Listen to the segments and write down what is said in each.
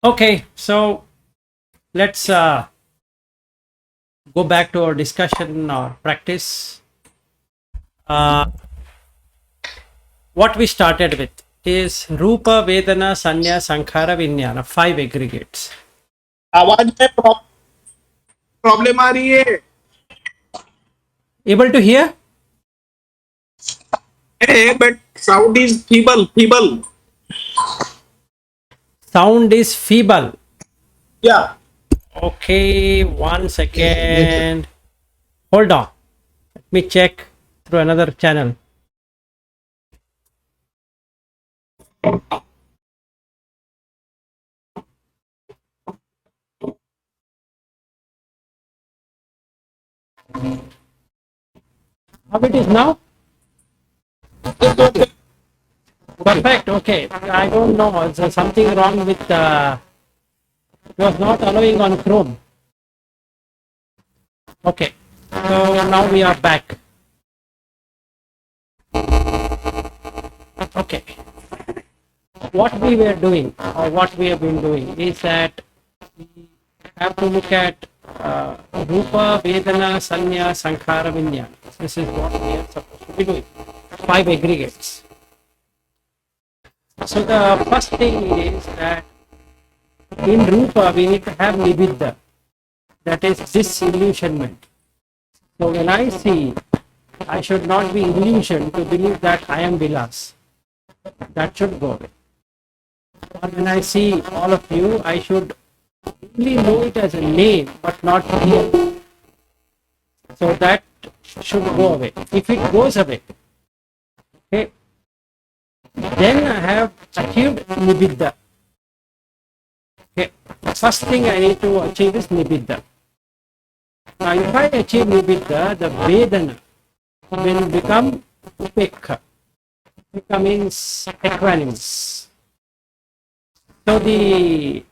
Okay, so let's go back to our discussion or practice. Uh, what we started with is Rupa, Vedana, Sanya, Sankhara, Vijnana, five aggregates. आवाज में problem आ रही है. Able to hear? But sound is feeble. Sound is feeble. Yeah. Okay, one Yes, sir. second. Hold on. Let me check through another channel. How it is now? Perfect. Okay. I don't know. Is something wrong with it was not allowing on Chrome. Okay. So now we are back. Okay. What we were doing or what we have been doing is that we have to look at Rupa, Vedana, Sanya, Sankhara, Vijnana. This is what we are supposed to be doing. Five aggregates. So the first thing is that in Rupa we need to have Nibbida. That is disillusionment. So when I see, I should not be illusioned to believe that I am Vilas. That should go away. Or when I see all of you, I should only know it as a name, but not real. So that should go away. If it goes away, okay, then I have achieved Nibbida. Okay, first thing I need to achieve is Nibbida. Now, if I achieve Nibbida, the Vedana will become Upekha. Upekha means equanimous. So the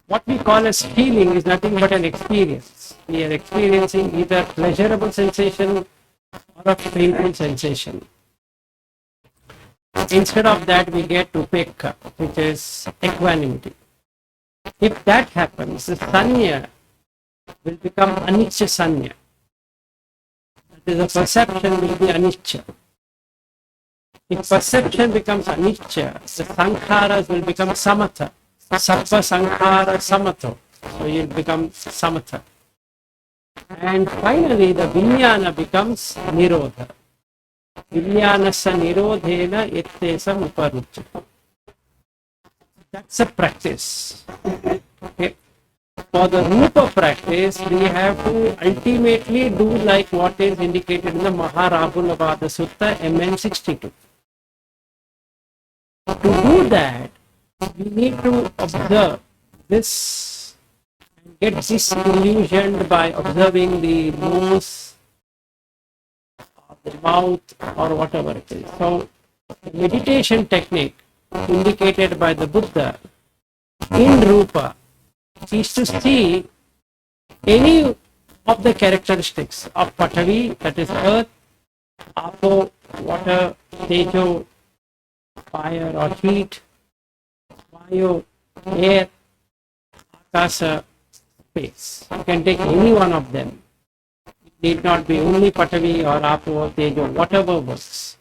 what we call as feeling is nothing but an experience. We are experiencing either pleasurable sensation or a painful sensation. Instead of that, we get upekha, which is equanimity. If that happens, the sanya will become anicca sanya. That is, the perception will be anicca. If perception becomes anicca, the sankharas will become samatha. Sarva sankhara samatha. So it will become samatha. And finally, the vijnana becomes nirodha. Vijnanasya nirodhena ittesam uparuchyate. That's a practice. Okay. For the rupa practice, we have to ultimately do like what is indicated in the Maharabhulavada Sutta MN62. To do that, we need to observe this and get disillusioned by observing the nose, or the mouth, or whatever it is. So, the meditation technique indicated by the Buddha in Rupa is to see any of the characteristics of Patavi, that is earth, Apo, water, Tejo, fire or heat, Vayu, air, Akasa, space. You can take any one of them. It need not be only Patavi or Apo or Tejo, whatever works.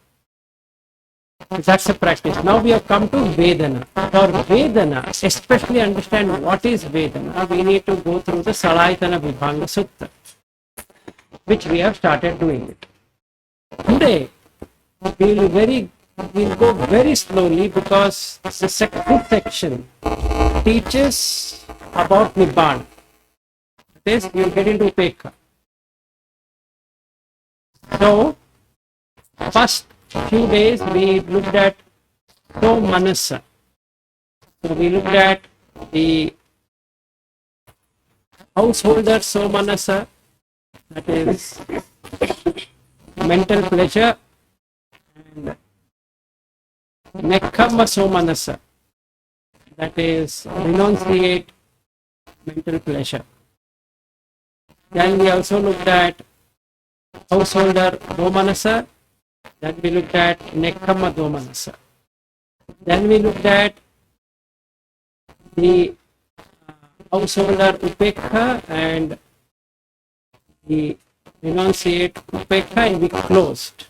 That's a practice. Now we have come to Vedana. For Vedana, especially understand what is Vedana, we need to go through the Salayatana Vibhanga Sutta, which we have started doing it. Today, we'll go very slowly this section teaches about Nibbana. That is, you'll get into Upekha. So, first few days we looked at So Manasa. So we looked at the householder So Manasa, that is mental pleasure, and Nekkhamma So Manasa, that is renunciate mental pleasure. Then we also looked at householder Domanasa. Then we looked at Nekkhamma Domanasa. Then we looked at the householder upekha and the renunciate upekha and we closed.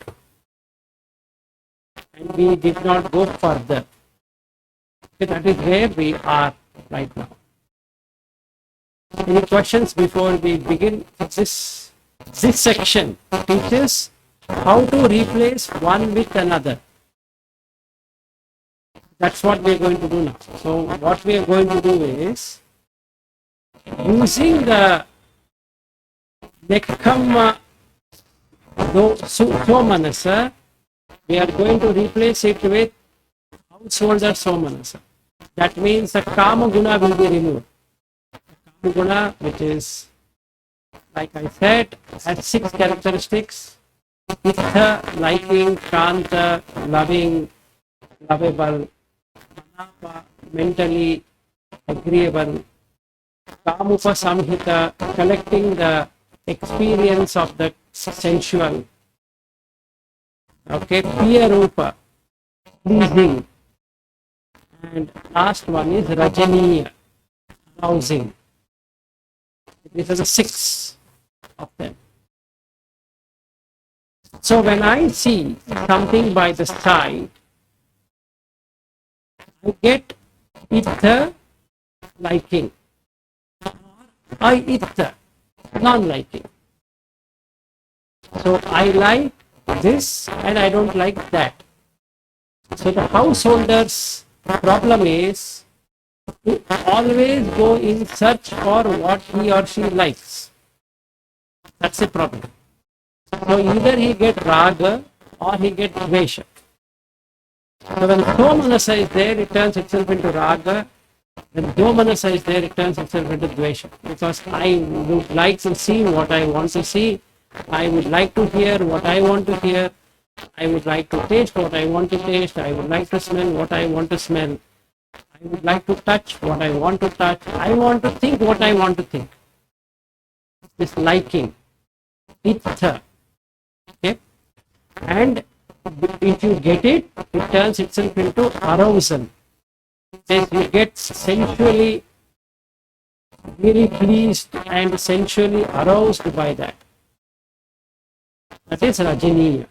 And we did not go further. Okay, that is where we are right now. Any questions before we begin? This section teaches how to replace one with another. That's what we are going to do now. So what we are going to do is, using the Nekkhamma Somanasa, we are going to replace it with householder Somanasa. That means the Kama Guna will be removed. Kama Guna, which is, like I said, has 6 characteristics. Ittha, liking; Kanta, loving, lovable; Manapa, mentally agreeable; Kamupa Samhita, collecting the experience of the sensual. Okay, Piya Rupa, pleasing. And last one is Rajaniya, arousing. These are the 6 of them. So when I see something by the side, I get ittha, liking, I ittha, non-liking. So I like this and I don't like that. So the householder's problem is to always go in search for what he or she likes. That's the problem. So either he get raga or he get dvesha. So when somanasa is there, it turns itself into raga. When domanasa is there, it turns itself into dvesha. Because I would like to see what I want to see. I would like to hear what I want to hear. I would like to taste what I want to taste. I would like to smell what I want to smell. I would like to touch what I want to touch. I want to think what I want to think. This liking, ittha. Okay? And if you get it, it turns itself into arousal. As you get sensually very pleased and sensually aroused by that. That is Rajaniya.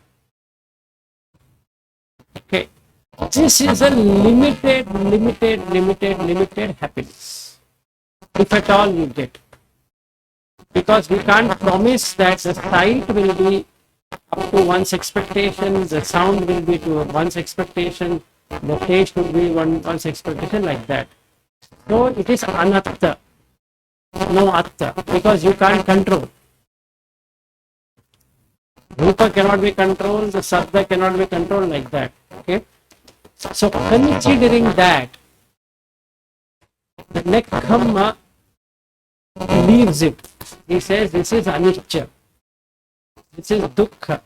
Okay. This is a limited happiness. If at all you get. Because we can't promise that the sight will be up to one's expectation, the sound will be to one's expectation, the taste will be one's expectation, like that. So it is anatta, no atta, because you can't control. Rupa cannot be controlled, the sabda cannot be controlled, like that. Okay. So considering that, the Nekkhamma leaves it. He says this is anicca, this is dukkha,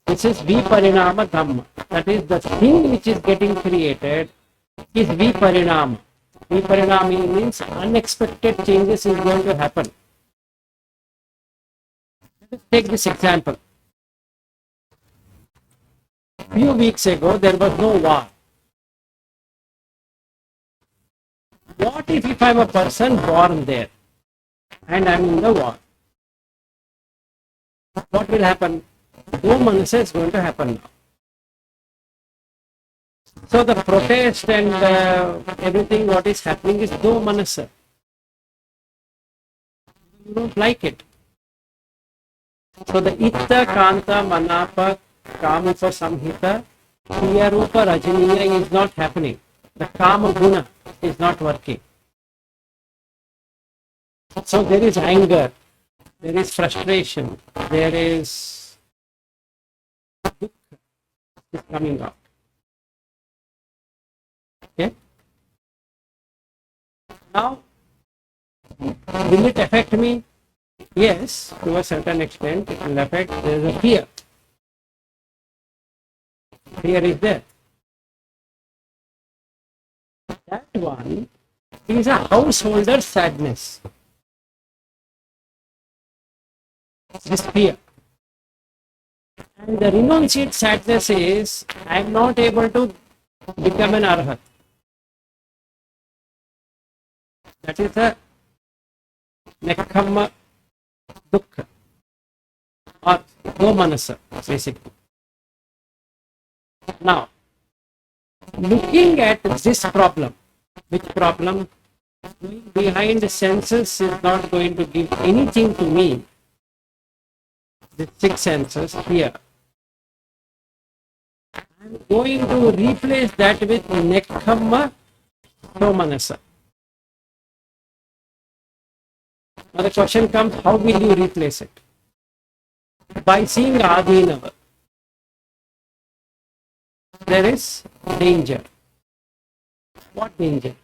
this is viparinama dhamma. That is, the thing which is getting created is viparinama. Viparinama means unexpected changes is going to happen. Let us take this example. Few weeks ago there was no war. What if I am a person born there and I am in the war? What will happen? No manasa is going to happen now. So the protest and everything what is happening is do manasa. You don't like it. So the itta, kanta, manapa, kamupa, samhita, piyarupa, rajaniya is not happening. The kama guna is not working. So there is anger, there is frustration, there is dukkha is coming out. Okay. Now, will it affect me? Yes, to a certain extent it will affect. There is a fear. Fear is there. That one is a householder sadness. This fear. And the renunciate sadness is, I am not able to become an arhat. That is the Nekhamma Dukkha or Domanasa, basically. Now, looking at this problem, which problem? Going behind the senses is not going to give anything to me. The six senses here. I'm going to replace that with Nekhamma Domanasa. Now the question comes, how will you replace it? By seeing Adhinava. There is danger. What danger?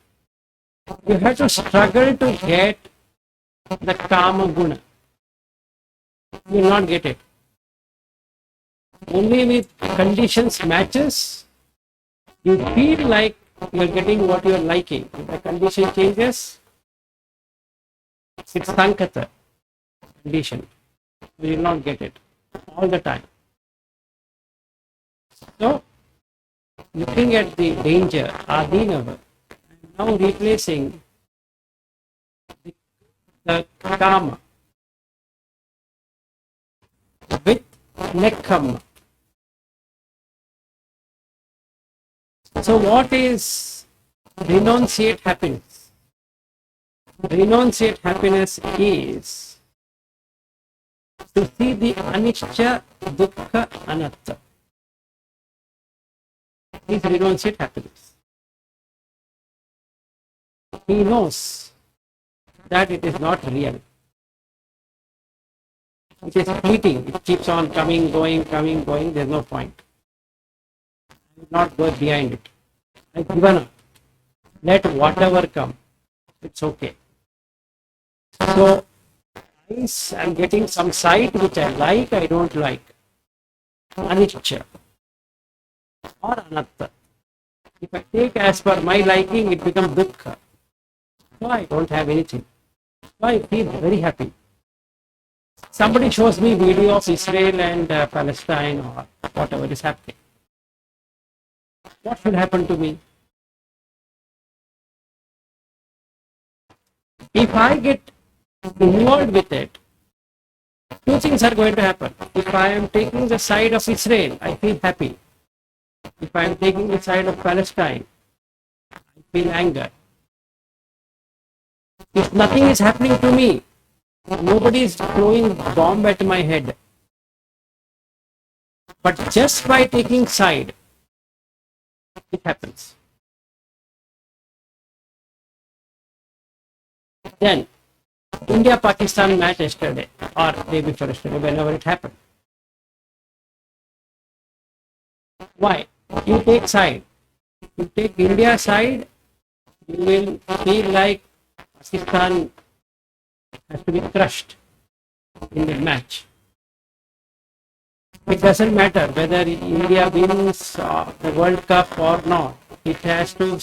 You have to struggle to get the Kama Guna. You will not get it. Only with conditions matches, you feel like you are getting what you are liking. If the condition changes, it's Sankata condition. You will not get it all the time. So, looking at the danger, Adhinava, I am now replacing the Kama with Nekhamma. So, what is renunciate happiness? Renunciate happiness is to see the anicca, dukkha, anatta. Is renunciate happiness. He knows that it is not real. It is fleeting. It keeps on coming, going, there is no point. I will not go behind it. I've given up. Let whatever come. It's okay. So, I'm getting some sight which I like, I don't like. Anicca or anatta. If I take as per my liking, it becomes dukkha. So I don't have anything. So I feel very happy. Somebody shows me video of Israel and Palestine or whatever is happening. What should happen to me? If I get involved with it, two things are going to happen. If I am taking the side of Israel, I feel happy. If I am taking the side of Palestine, I feel anger. If nothing is happening to me, nobody is throwing bomb at my head. But just by taking side, it happens. Then, India-Pakistan match yesterday or day before yesterday, whenever it happened. Why? You take side. You take India side, you will feel like Pakistan has to be crushed in the match. It doesn't matter whether India wins the World Cup or not. It has to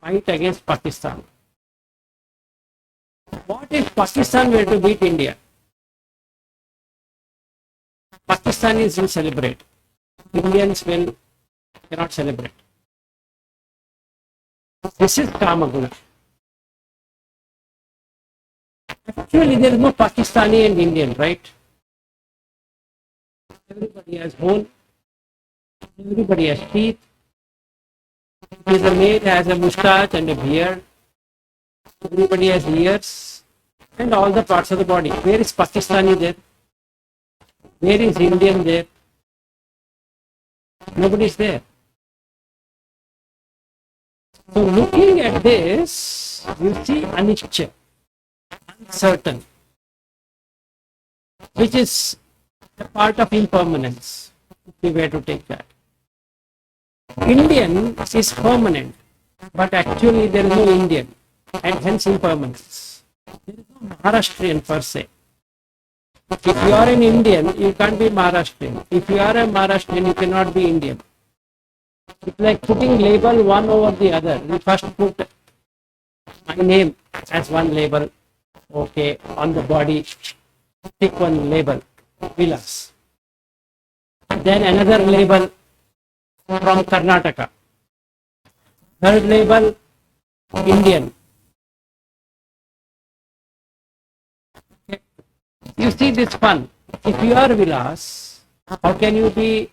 fight against Pakistan. What if Pakistan were to beat India? Pakistanis will celebrate. Indians cannot celebrate. This is Kama Guna. Actually, there is no Pakistani and Indian, right? Everybody has bone. Everybody has teeth. If a male has a moustache and a beard. Everybody has ears and all the parts of the body. Where is Pakistani there? Where is Indian there? Nobody is there. So looking at this, you see anicca, uncertain, which is a part of impermanence, if we were to take that. Indian is permanent, but actually there is no Indian, and hence impermanence. There is no Maharashtrian per se. If you are an Indian, you can't be Maharashtrian. If you are a Maharashtrian, you cannot be Indian. It's like putting label one over the other. You first put my name as one label, okay, on the body, pick one label, Vilas. Then another label from Karnataka. Third label, Indian. see this fun. If you are Vilas, how can you be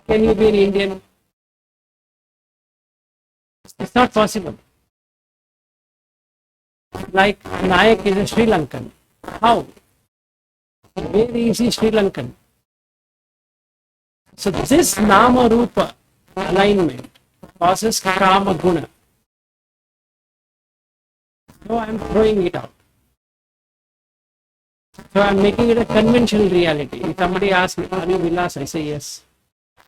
an Indian? It's not possible. Like Nayak is a Sri Lankan. How? Very easy Sri Lankan. So this Nama Rupa alignment causes Kama Guna. So I am throwing it out. So I am making it a conventional reality. If somebody asks me, are you Vilas? I say yes.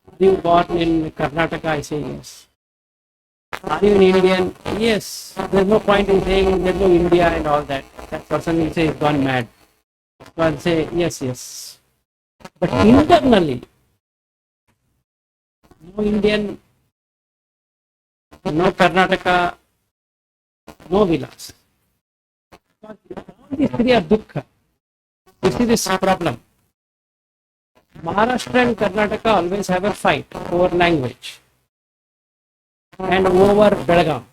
Are you born in Karnataka? I say yes. Are you an Indian? Yes. There's no point in saying there's no India and all that. That person will say he's gone mad. So I'll say yes, yes. But internally, no Indian, no Karnataka, no Vilas. All these three are dukkha. You see this problem. Maharashtra and Karnataka always have a fight over language and over Belgaum.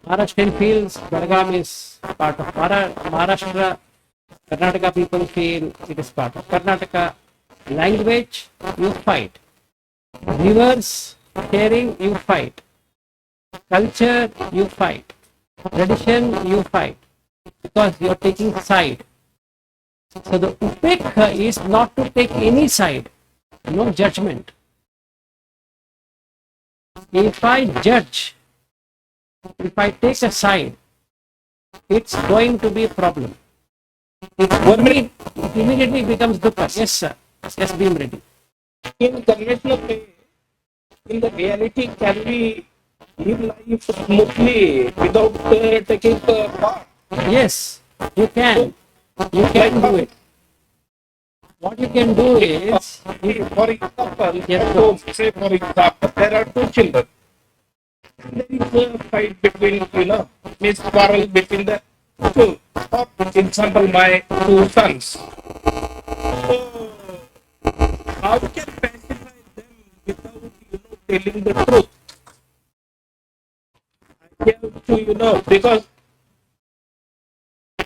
Maharashtrian feels Belgaum is part of Maharashtra. Karnataka people feel it is part of Karnataka. Language, you fight. Rivers, sharing, you fight. Culture, you fight. Tradition, you fight. Because you are taking side. So the upekha is not to take any side. No judgment. If I judge, if I take a side, it's going to be a problem. It immediately becomes dukkha. Yes, sir. Yes, beam ready. In conventional way, in the reality, can we live life smoothly without taking part? Yes, you can. You can do it. What you can do is, For example, Yes, at home, say for example, there are two children. There is a fight between, means quarrel between the two. For example, my two sons. So, how we can pacify them without, telling the truth? I have to, because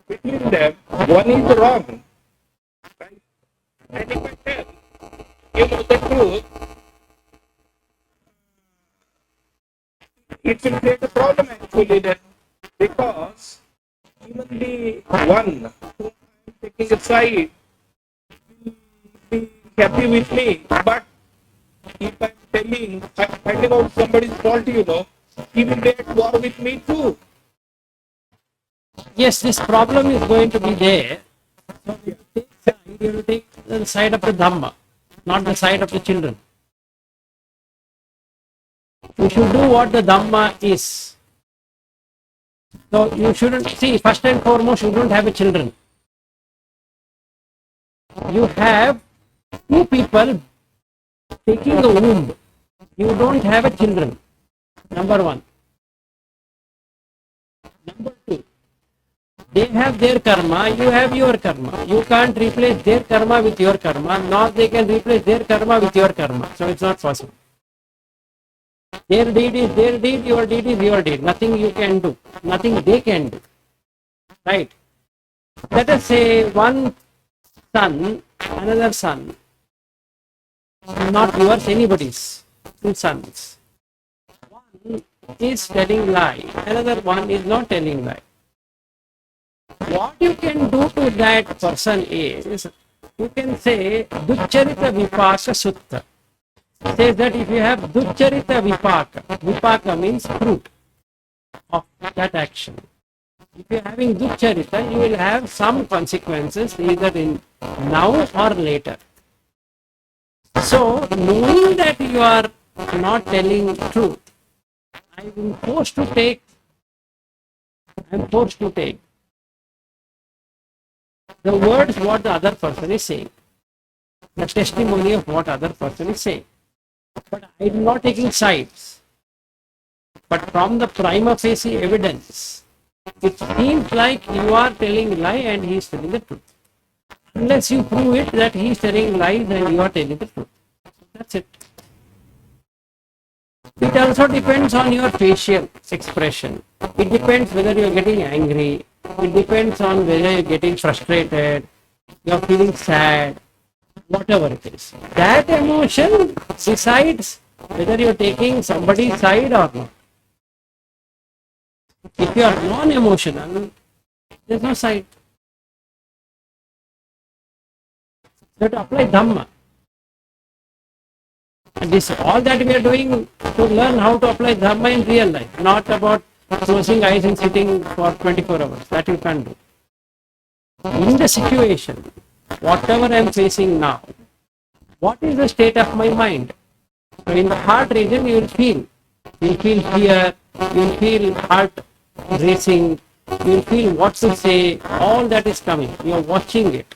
between them, one is wrong. Right? And if I tell, the truth, it will create a problem actually that because even the one who I am taking a side will be happy with me, but if I'm finding out somebody's fault, he will be at war with me too. yes, this problem is going to be there. So you will take the side of the Dhamma, not the side of the children. You should do what the Dhamma is. So you shouldn't see, first and foremost, you don't have a children. You have two people taking a womb. You don't have a children. Number one. Number two, they have their karma, you have your karma. You can't replace their karma with your karma, nor they can replace their karma with your karma. So it's not possible. Their deed is their deed, your deed is your deed. Nothing you can do, nothing they can do. Right? Let us say one son, another son, not yours, anybody's, two sons. One is telling lie, another one is not telling lie. What you can do to that person is, you can say, Duccharita Vipaka Sutta. Says that if you have Duccharita Vipaka, Vipaka means fruit of that action. If you are having Duccharita, you will have some consequences either in now or later. So, knowing that you are not telling truth, I am forced to take the words what the other person is saying, the testimony of what other person is saying. But I am not taking sides. But from the prima facie evidence, it seems like you are telling lie and he is telling the truth. Unless you prove it that he is telling lies and you are telling the truth. That's it. It also depends on your facial expression. It depends whether you are getting angry, It depends on whether you're getting frustrated, you're feeling sad, whatever it is. That emotion decides whether you're taking somebody's side or not. If you are non-emotional, there's no side. You have to apply Dhamma. And this all that we are doing to learn how to apply Dhamma in real life, not about closing eyes and sitting for 24 hours. That you can't do. In the situation, whatever I am facing now, what is the state of my mind? So in the heart region, you will feel. You will feel fear, you will feel heart racing, you will feel what to say, all that is coming. You are watching it.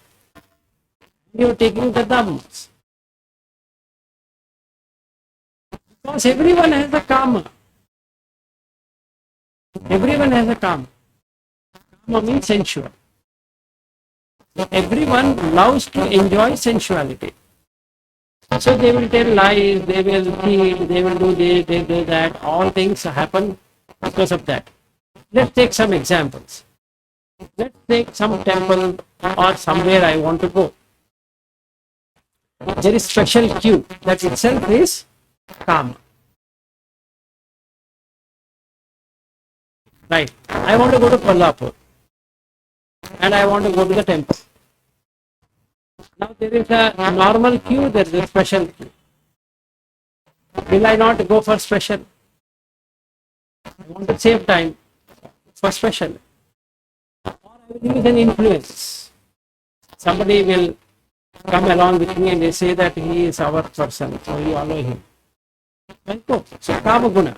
You are taking the dhammas. Because everyone has a karma. Everyone has a karma. Karma means sensual. So everyone loves to enjoy sensuality. So they will tell lies, they will cheat, they will do this, they do that. All things happen because of that. Let's take some examples. Let's take some temple or somewhere I want to go. There is special queue. That itself is karma. Right. I want to go to Kolhapur and I want to go to the temple. Now there is a normal queue, there is a special queue. Will I not go for special? I want to save time for special. Or I will use an influence. Somebody will come along with me and they say that he is our person, so you follow him. Right? So Kama Guna.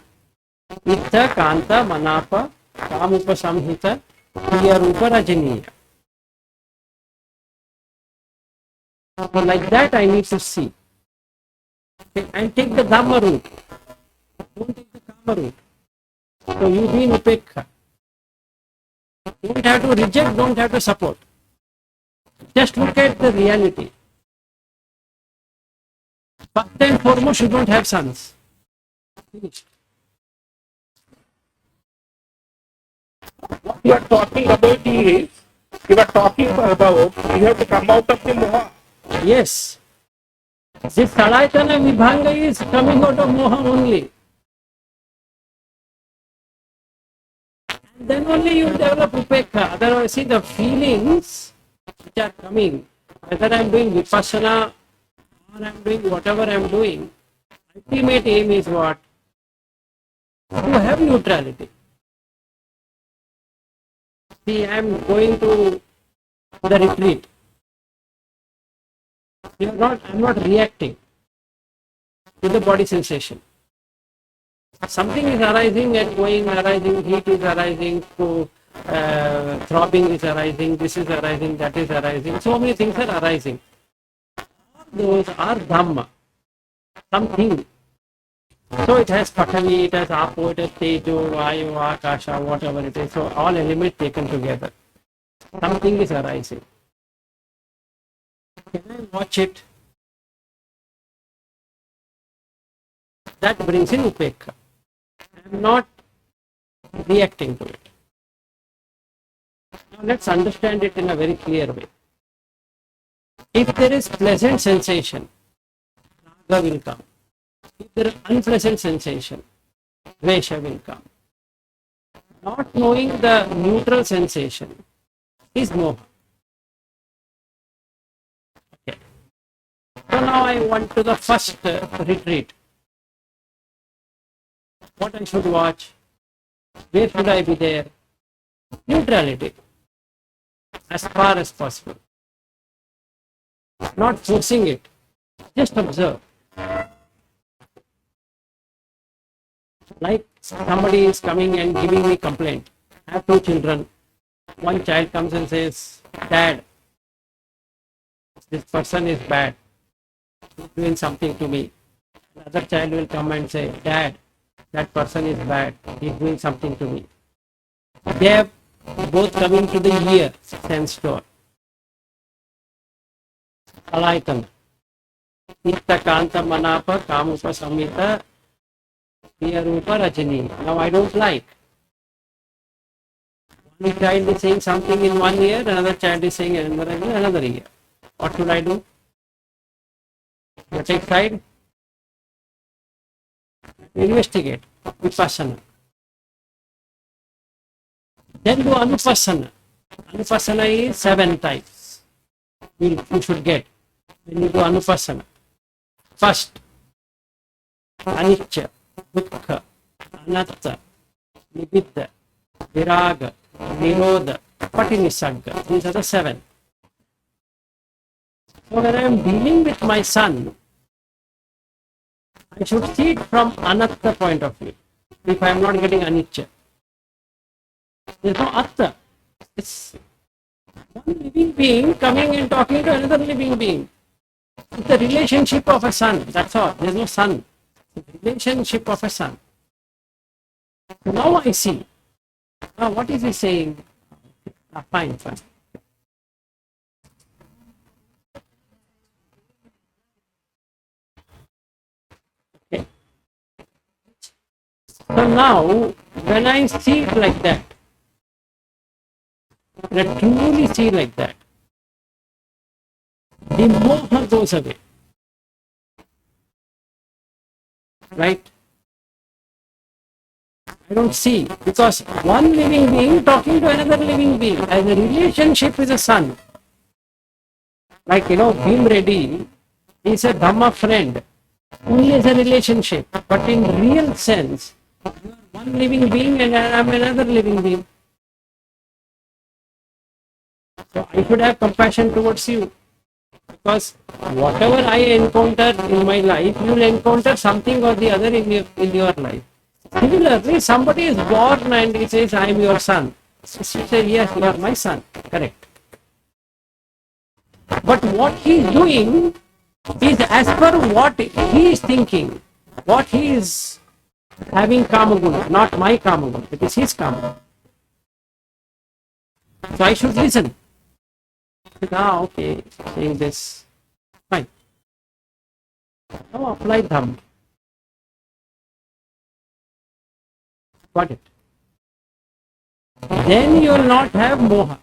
Ittha, Kanta, Manapa, Kamupa Samhita, Priyarupa Rajaniya. So like that I need to see. And take the Dhamma route. Don't take the Kama route. So you be in Upekha. Don't have to reject, don't have to support. Just look at the reality. First and foremost, you don't have sons. Finished. What you are talking about is, you are talking about, you have to come out of the moha. Yes. This Salayatana Vibhanga is coming out of moha only. And then only you develop upekha. Otherwise, see the feelings which are coming, whether I am doing vipassana or I am doing whatever I am doing, ultimate aim is what? To have neutrality. See, I am going to the retreat. I am not reacting to the body sensation. Something is arising and going, arising, heat is arising, so, throbbing is arising, this is arising, that is arising. So many things are arising. Those are Dhamma, something. So it has Pathavi, it has Apo, it has Tejo, Vayu, Akasha, whatever it is. So all elements taken together. Something is arising. Can I watch it? That brings in Upekha. I am not reacting to it. Now let's understand it in a very clear way. If there is pleasant sensation, Raga will come. If there is unpleasant sensation, Dvesha will come. Not knowing the neutral sensation is Moha. Okay. So now I want to the first retreat. What I should watch? Where should I be there? Neutrality. As far as possible. Not forcing it. Just observe. Like somebody is coming and giving me complaint. I have two children. One child comes and says, Dad, this person is bad. He's doing something to me. Another child will come and say, Dad, that person is bad. He's doing something to me. They have both coming to the ear, sense door. Alaytana. Nitta Kanta Manapa Kamupa Samhita Priyarupa Rajani. Now I don't like. One child is saying something in 1 year, another child is saying another year. What should I do? You take side, investigate, vipassana. Then do anupassana. Anupassana is 7 types. You should get when you do anupassana. First, anicca, dukkha, anatta, nibbidda, viraga, nirodha, patinisagga. These are the 7. So when I am dealing with my son, I should see it from anatta point of view. If I am not getting anicca, there is no atta. It's one living being coming and talking to another living being. It's the relationship of a son. That's all. There is no son. It's the relationship of a son. So now I see. What is he saying? Fine. Okay. So now, when I see it like that, when I truly see like that, the moha goes away. Right? I don't see, because one living being talking to another living being, and the relationship is a son. Like, Bhim Reddy is a Dhamma friend, only as a relationship, but in real sense, you are one living being and I am another living being. So I should have compassion towards you, because whatever I encounter in my life, you will encounter something or the other in your life. Similarly, somebody is born and he says, I am your son. So you say, yes, you are my son. Correct. But what he is doing is as per what he is thinking, what he is having kamaguna, not my kamaguna. It is his kamaguna. So I should listen. Okay, saying this. Fine. Now apply Dhamma. Got it. Then you will not have moha.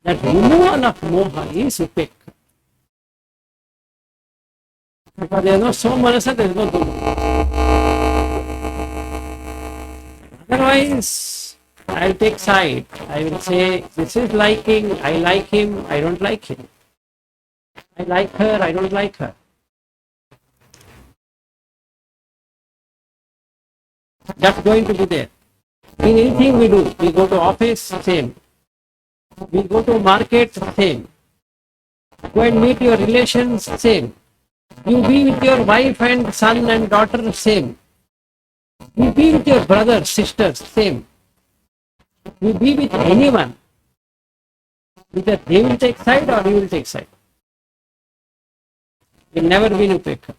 That removal of moha is upekha. Because there is no somanasa, there is no dhamma. Otherwise, I will take side. I will say, this is liking, I like him, I don't like him. I like her, I don't like her. That's going to be there. In anything we do, we go to office, same. We go to market, same. Go and meet your relations, same. You be with your wife and son and daughter, same. You be with your brothers, sisters, same. You be with anyone. Either they will take side or you will take side. Will never be upekha.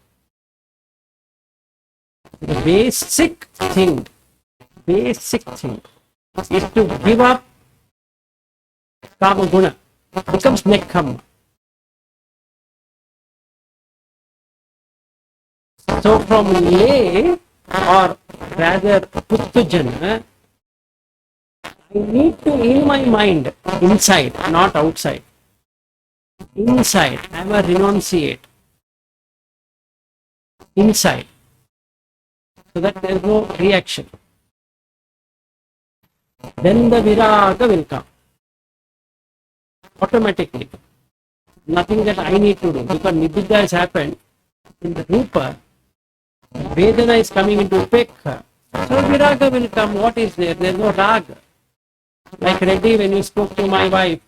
The basic thing is to give up kama guna. Becomes nekkhamma. So from lay, or rather puttujana, I need to, in my mind, inside, not outside. Inside, I am a renunciate. Inside. So that there is no reaction. Then the viraga will come. Automatically. Nothing that I need to do. Because nibbidda has happened in the rupa. Vedana is coming into upekha. So viraga will come. What is there? There is no raga. Like Reddy, when you spoke to my wife,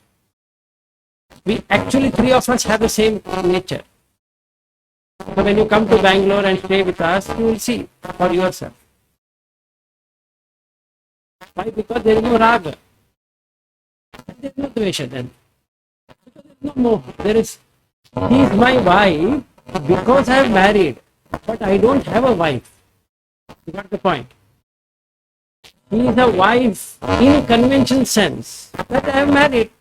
we actually, 3 of us have the same nature. So when you come to Bangalore and stay with us, you will see for yourself. Why? Because there is no raga. There is no dvesha then. There is no moha. There is, he is my wife because I am married, but I don't have a wife. You got the point? He is a wife in convention sense that I am married.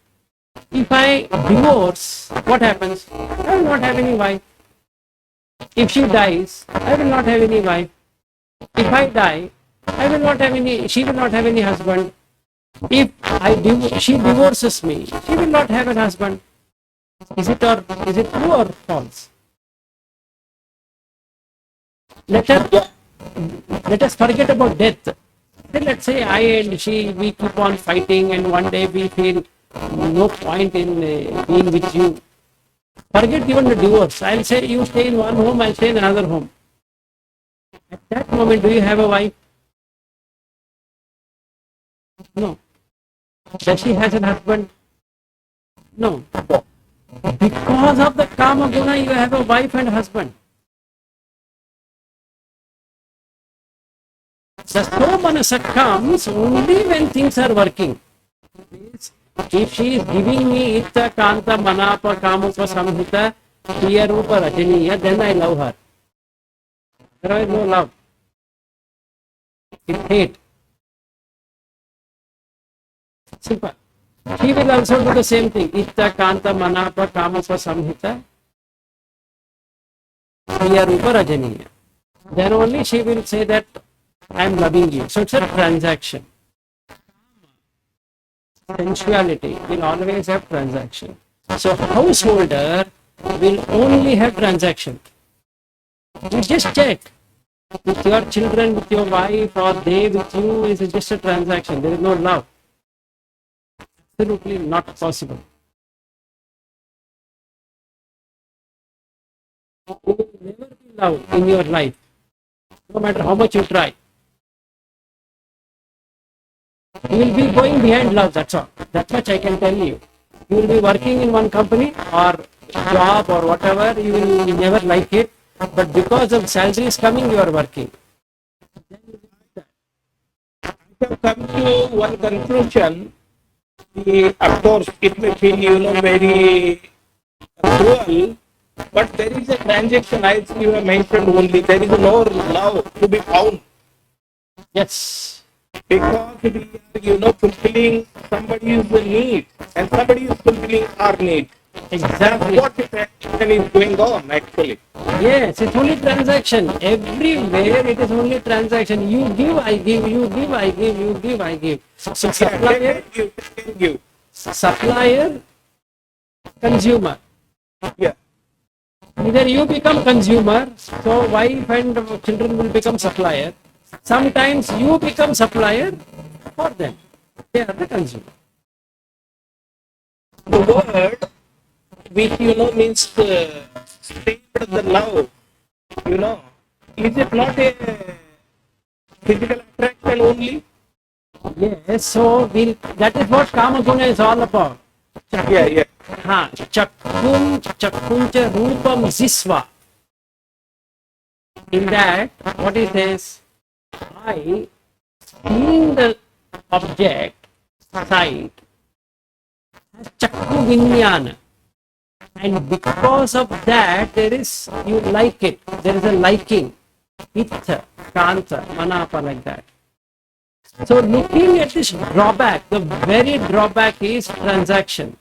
If I divorce, what happens? I will not have any wife. If she dies, I will not have any wife. If I die, I will not have any, she will not have any husband. If she divorces me, she will not have a husband. Is it true or false? Let us forget about death. Then let's say I and she, we keep on fighting, and one day we feel no point in being with you. Forget even the divorce. I'll say you stay in one home, I'll stay in another home. At that moment, do you have a wife? No. Does she has a husband? No. Because of the kama guna, you have a wife and husband. The somanasa comes only when things are working. If she is giving me itta kanta manapa kamupa samhita priya rupa rajaniya, then I love her. Otherwise, no love. It's hate. Simple. She will also do the same thing. Itta kanta manapa kamupa samhita priya rupa rajaniya. Then only she will say that I am loving you. So it's a transaction. Sensuality will always have transaction. So householder will only have transaction. You just check with your children, with your wife, or they with you is just a transaction. There is no love. Absolutely not possible. You will never be love in your life, no matter how much you try. You will be going behind love, that's all. That much I can tell you. You will be working in one company or job or whatever, you will never like it, but because of salary is coming, you are working. I have come to one conclusion. Of course, it may feel, very cruel, but there is a transaction, as you have mentioned only. There is no love to be found. Yes. Because we are, fulfilling somebody's need, and somebody is fulfilling our need. Exactly. What is going on actually? Yes, it's only transaction. Everywhere it is only transaction. You give, I give, you give, I give, you give, I give. So supplier, Give. supplier, consumer. Yeah. Either you become consumer, so wife and children will become supplier. Sometimes you become supplier for them. They are the consumer. The word which means spread the love, is it not a physical attraction only? Yes, so that is what Kama Guna is all about. Yeah. Chakkuncha Rupam Zisva. In that, what is this? I, seeing the object, sight, has Chakku Vinyana. And because of that, you like it. There is a liking. Itha, Kanta, Manapa, like that. So looking at this drawback, the very drawback is transaction.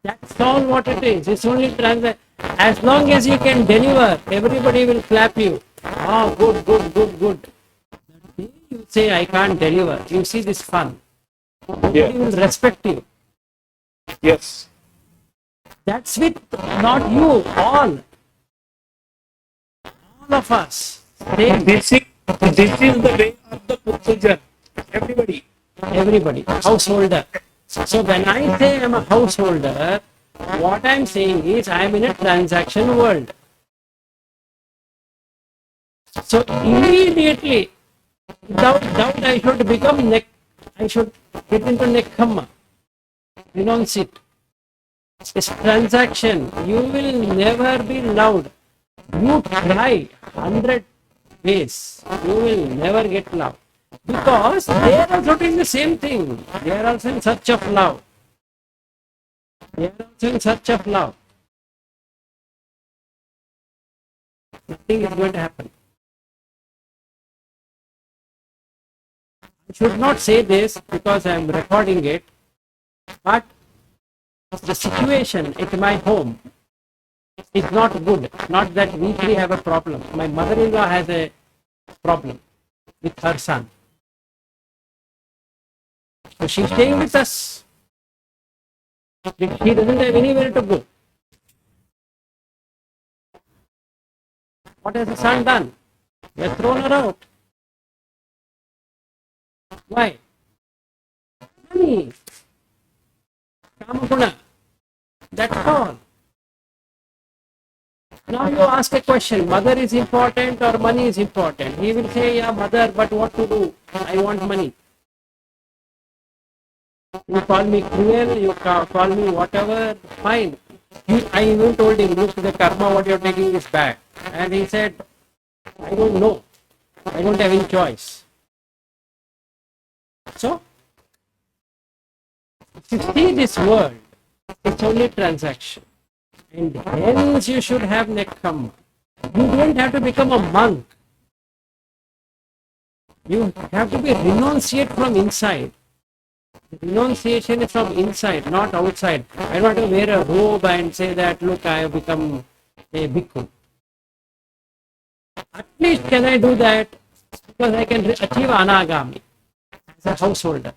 That's all what it is. It's only transaction. As long as you can deliver, everybody will clap you. Oh, good. You say, I can't deliver. You see this fun. Nobody will respect you. Yes. That's with not you, all of us. Same. This is the way of the procedure. Everybody. Householder. So when I say I'm a householder, what I'm saying is I'm in a transaction world. So immediately, without doubt, I should get into nekhamma. Renounce it. It's transaction. You will never be loved. You try 100 ways. You will never get love. Because they are also doing the same thing. They are also in search of love. Nothing is going to happen. I should not say this because I am recording it, but the situation at my home is not good. Not that we three have a problem. My mother-in-law has a problem with her son. So she's staying with us. She doesn't have anywhere to go. What has the son done? He has thrown her out. Why? Money. Kamaguna. That's all. Now you ask a question, mother is important or money is important? He will say, yeah, mother, but what to do? I want money. You call me cruel, you call me whatever, fine. I even told him, look, the karma what you're taking is bad. And he said, I don't know. I don't have any choice. So, if you see this world, it's only transaction. And hence you should have nekkhamma. You don't have to become a monk. You have to be renunciate from inside. Renunciation is from inside, not outside. I don't have to wear a robe and say that, look, I have become a bhikkhu. At least can I do that because I can achieve anagami as a householder.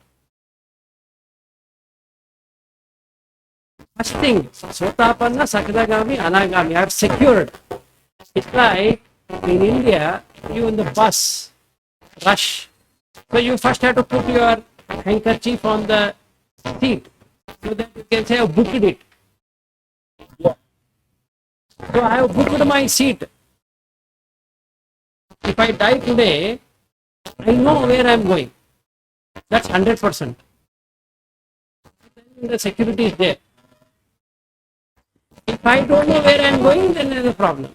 First thing, sotapanna, sakadagami, anagami. I have secured. It's like in India, you in the bus, rush. So you first have to put your handkerchief on the seat so that you can say, I booked it. Yeah. So I have booked my seat. If I die today, I know where I am going. That's 100%. The security is there. If I don't know where I am going, then there is a problem.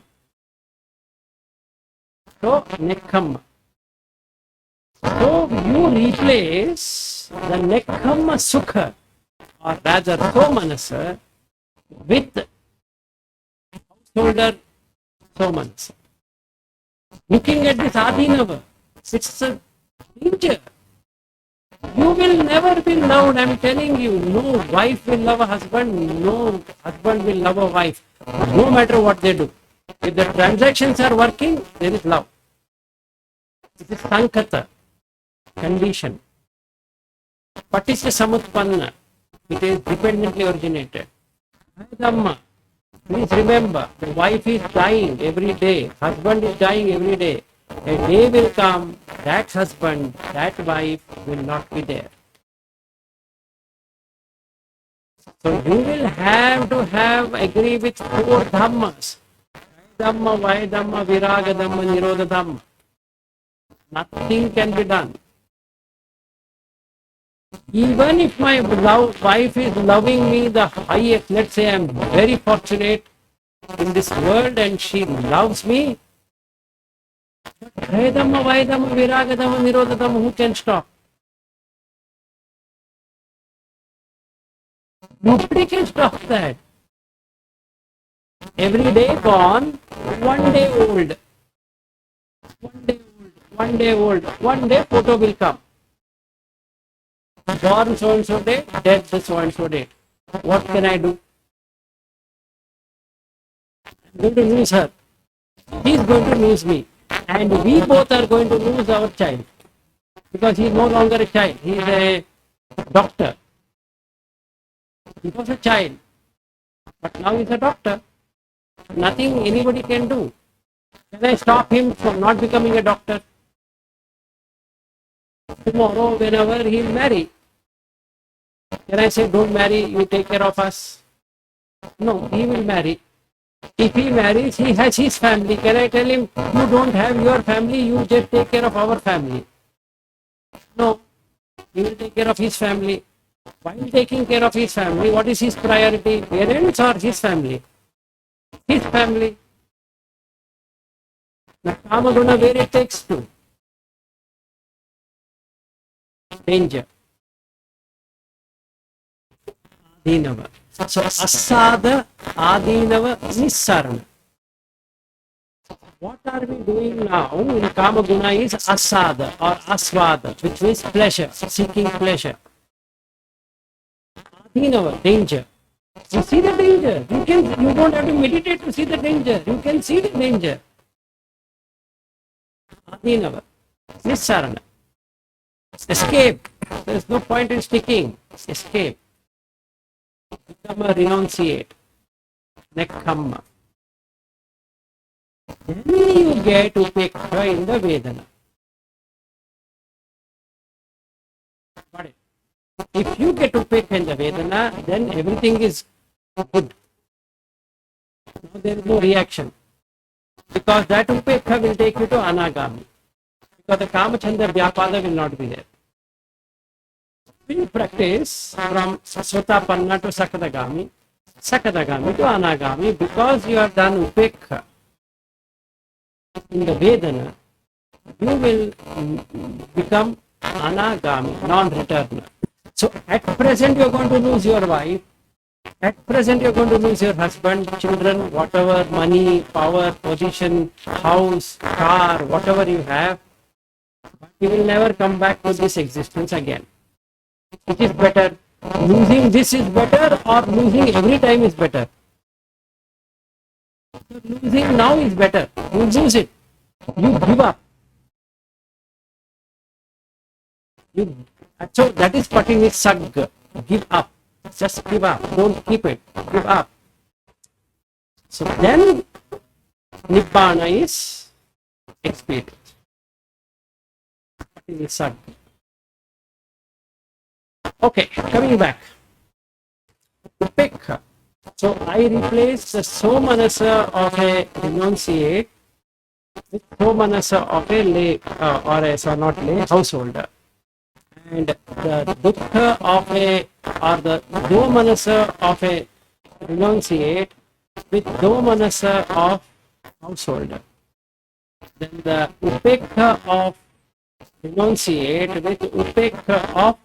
So, nekkhamma. So, you replace the nekkhamma sukha, or rather somanasa, with householder somanasa. Looking at this adinava, it's a danger. You will never be loved, I'm telling you. No wife will love a husband, no husband will love a wife, no matter what they do. If the transactions are working, there is love. It is sankata, condition. Patisya samutpanna, it is dependently originated. Dhamma, please remember, the wife is dying every day, husband is dying every day. A day will come, that husband, that wife will not be there. So you will have to agree with four dhammas. Dhamma, Vaidhamma, Viraga Dhamma, Nirodha Dhamma. Nothing can be done. Even if my wife is loving me the highest, let's say I am very fortunate in this world and she loves me, Vaidhamma, Vaidhamma, Viraga Dhamma, Nirodha Dhamma, who can stop? Nobody can stop that. Every day gone, one day old. One day old. One day photo will come. Born so and so date, dead so and so date. What can I do? I'm going to lose her. He's going to lose me. And we both are going to lose our child. Because he's no longer a child. He's a doctor. He was a child. But now he's a doctor. Nothing anybody can do. Can I stop him from not becoming a doctor? Tomorrow, whenever he'll marry, can I say, don't marry, you take care of us? No, he will marry. If he marries, he has his family. Can I tell him, you don't have your family, you just take care of our family? No, he will take care of his family. While taking care of his family, what is his priority? Parents or his family? His family. Now, Kamaguna, where it takes to? Danger. Adinava. So, asada, adinava, nissarana. What are we doing now in Kamaguna is asada or asvada, which means pleasure, seeking pleasure. Adinava, danger. You see the danger. You don't have to meditate to see the danger. You can see the danger. Adinava, nissarana. Escape. There's no point in sticking. Escape. Become a renunciate. Nekkhamma. Then you get upekkha in the Vedana. Got it? If you get upekkha in the Vedana, then everything is good. Now there is no reaction. Because that upekkha will take you to anagami. Because the kamachanda vyapada will not be there. You practice from sotapanna to sakadagami to anagami, because you have done upekkha in the Vedana, you will become anagami, non-returner. So at present you are going to lose your wife, at present you are going to lose your husband, children, whatever, money, power, position, house, car, whatever you have, but you will never come back to this existence again. Which is better? Losing this is better, or losing every time is better? Losing now is better. You lose it. You give up. So that is patini sag. Give up. Just give up. Don't keep it. Give up. So then Nibbana is experience. Patini sag. Okay, coming back. Upekkha. So I replace the somanasa of a renunciate with somanasa of a lay, not lay, householder. And the dukkha of a, or the domanasa of a renunciate with domanasa of householder. Then the upekkha of renunciate with upekkha of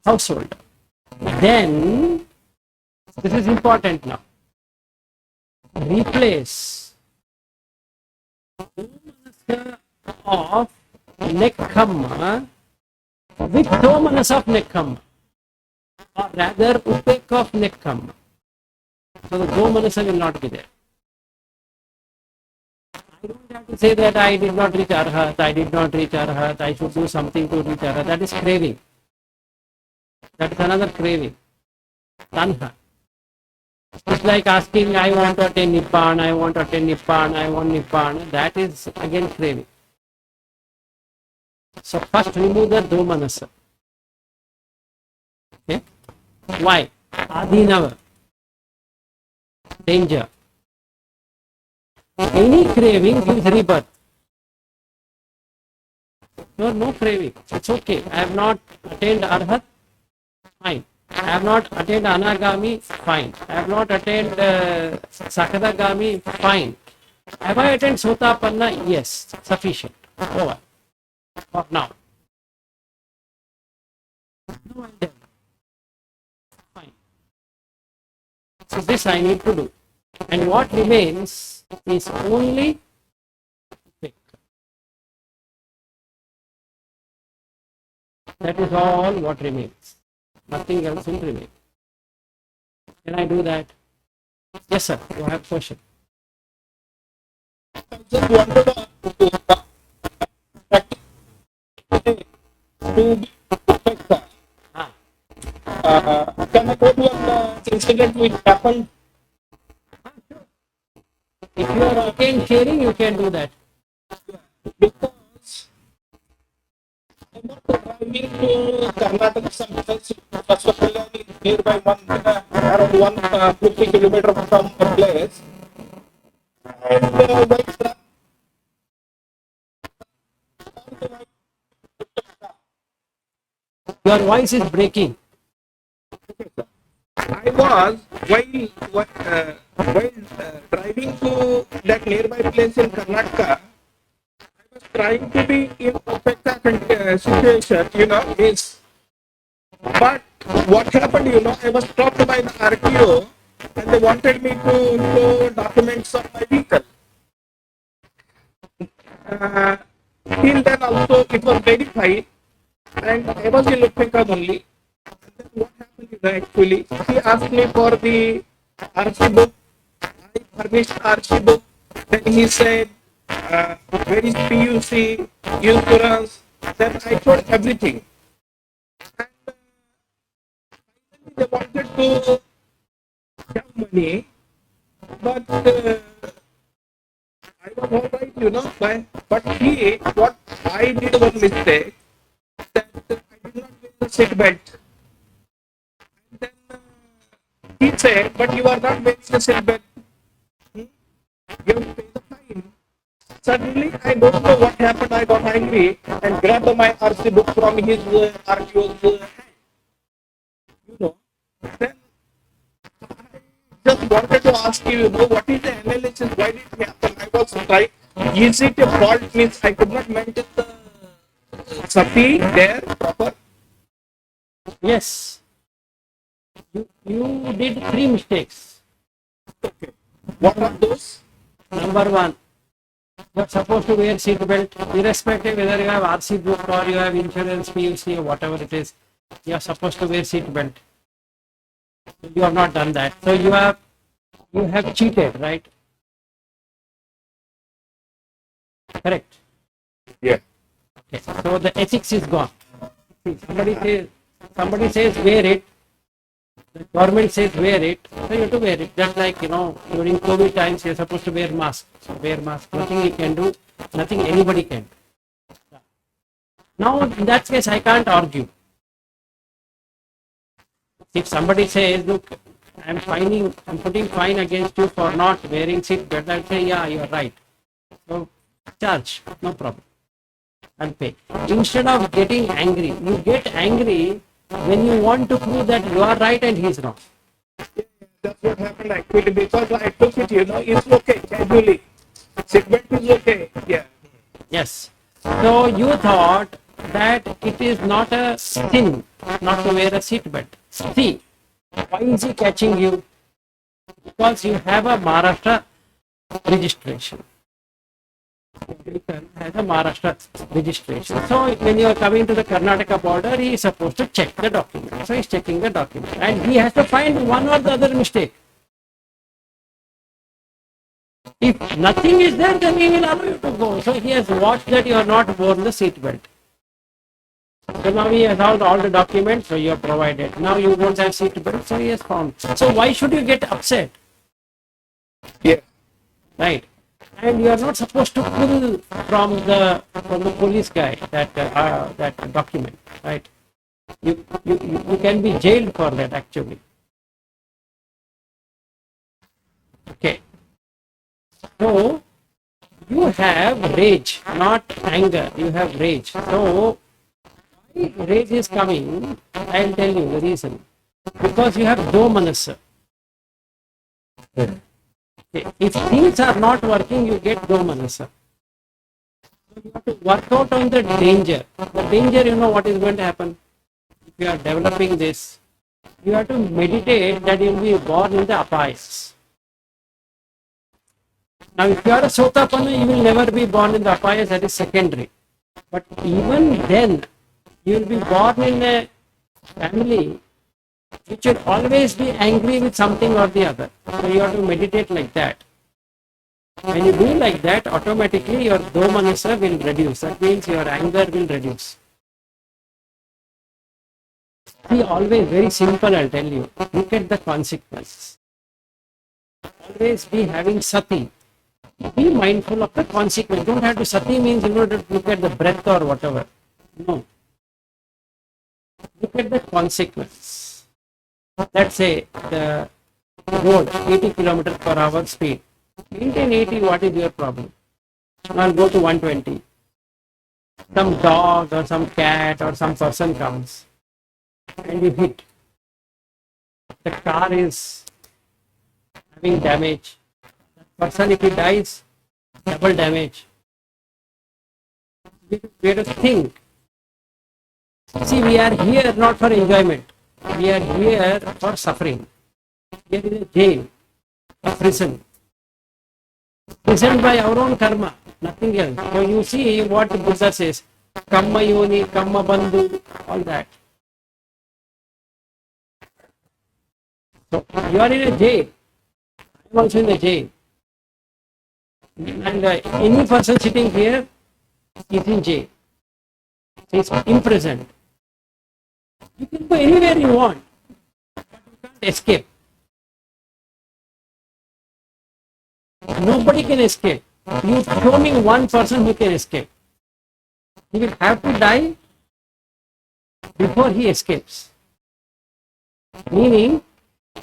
householder. Then, this is important now, replace domanasa of nekkhamma with domanasa of nekkhamma, or rather upekkha of nekkhamma. So the domanasa will not be there. I don't have to say that I did not reach arhat, I should do something to reach arhat. That is craving. That is another craving. Tanha. It's like asking, I want to attain Nibbana, I want Nibbana. That is again craving. So first remove the domanasa. Okay? Why? Adhinava. Danger. Any craving gives rebirth. No craving. It's okay. I have not attained arhat. Fine. I have not attained anagami. Fine. I have not attained sakadagami. Fine. Have I attained sotapanna? Yes. Sufficient. Over. For now. No, fine. So this I need to do. And what remains is only upekkha. That is all what remains. Nothing else will remain. Can I do that? Yes, sir. You have a question. Just wanted to upekkha. Can I go to an incident which happened? If you are okay in sharing, you can do that. Because I was driving to Karnataka sometimes, first of all, nearby around 150 kilometers from the place. And while Your voice is breaking. I was while driving to that nearby place in Karnataka, I was trying to be in upekkha situation, is. But what happened, I was stopped by the RTO and they wanted me to show documents of my vehicle. Till then also it was verified and I was in upekkha only. Then what happened is actually he asked me for the RC book. I furnished RC book. Then he said, where is PUC, insurance, Then I told everything. And they wanted to have money, but I was all right, but what I did one mistake, that I did not wear the seat belt. Then he said, but you are not wearing the seat belt. You have to pay the fine. Suddenly, I don't know what happened. I got angry and grabbed my RC book from his RTO's hand. You know. Then just wanted to ask you, what is the analysis? Why did it happen? I was trying. Is it a fault? Means I could not maintain the sati there proper. Yes, you did three mistakes. Okay. What are those? Number one, you're supposed to wear seat belt, irrespective whether you have RC book or you have insurance, PUC or whatever it is. You are supposed to wear seat belt. You have not done that, so you have cheated, right? Correct. Yeah. Okay. So the ethics is gone. See, somebody says wear it. The government says wear it, so you have to wear it. Just like during COVID times, you're supposed to wear mask. So wear mask. Nothing you can do. Nothing anybody can do. Now in that case, I can't argue. If somebody says, look, I'm putting fine against you for not wearing seat belt, I'll say, yeah, you're right. So charge, no problem. I'll pay. Instead of getting angry, you get angry when you want to prove that you are right and he's wrong. That's what happened actually, because I took it, it's okay, casually. Segment is okay. Yeah. Yes. So you thought that it is not a sin not to wear a seat belt. See, why is he catching you? Because you have a Maharashtra registration. Deepen has a Maharashtra registration. So when you are coming to the Karnataka border, he is supposed to check the document. So he is checking the document, and he has to find one or the other mistake. If nothing is there, then he will allow you to go. So he has watched that you are not worn the seat belt. So now he has found all the documents, so you have provided. Now you don't have seat belt, so he has found. So why should you get upset? Yeah. Right? And you are not supposed to pull from the police guy that document, right? You can be jailed for that actually. Okay. So you have rage, not anger. You have rage. So why rage is coming? I'll tell you the reason. Because you have do manasa. If things are not working, you get do manasa. So you have to work out on the danger. The danger, you know what is going to happen. If you are developing this, you have to meditate that you will be born in the apayas. Now, if you are a Sotapanna, you will never be born in the apayas, that is secondary. But even then, you will be born in a family which will always be angry with something or the other. So you have to meditate like that. When you do like that, automatically your domanasa will reduce. That means your anger will reduce. See, always very simple, I'll tell you. Look at the consequences. Always be having sati. Be mindful of the consequence. Don't have to sati means to look at the breath or whatever. No. Look at the consequence. Let's say the road 80 kilometers per hour speed. Maintain 80, what is your problem? I'll go to 120. Some dog or some cat or some person comes and you hit. The car is having damage. Person, if he dies, double damage. We have to think. See, we are here not for enjoyment. We are here for suffering. We are in a jail, a prison. Prisoned by our own karma, nothing else. So you see what Buddha says. Kamma yoni, kamma bandhu, all that. So you are in a jail. I am also in a jail. And any person sitting here is in jail. He's imprisoned. You can go anywhere you want, but you can't escape. Nobody can escape. You show me one person who can escape. He will have to die before he escapes. Meaning,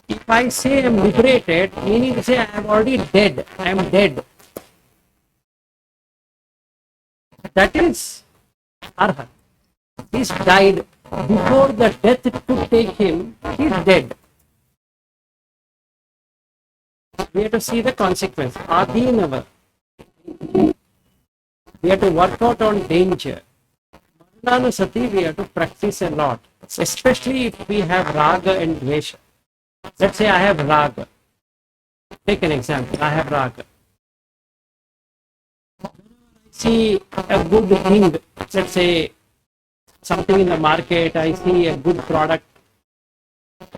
if I say I am liberated, meaning to say I am already dead. I am dead. That is Arhat. He's died before the death could take him. He's dead. We have to see the consequence. Adinava. We have to work out on danger. Marananusati, we have to practice a lot, especially if we have raga and dvesha. Let's say I have raga. Take an example. I have raga. See a good thing, let's say something in the market, I see a good product,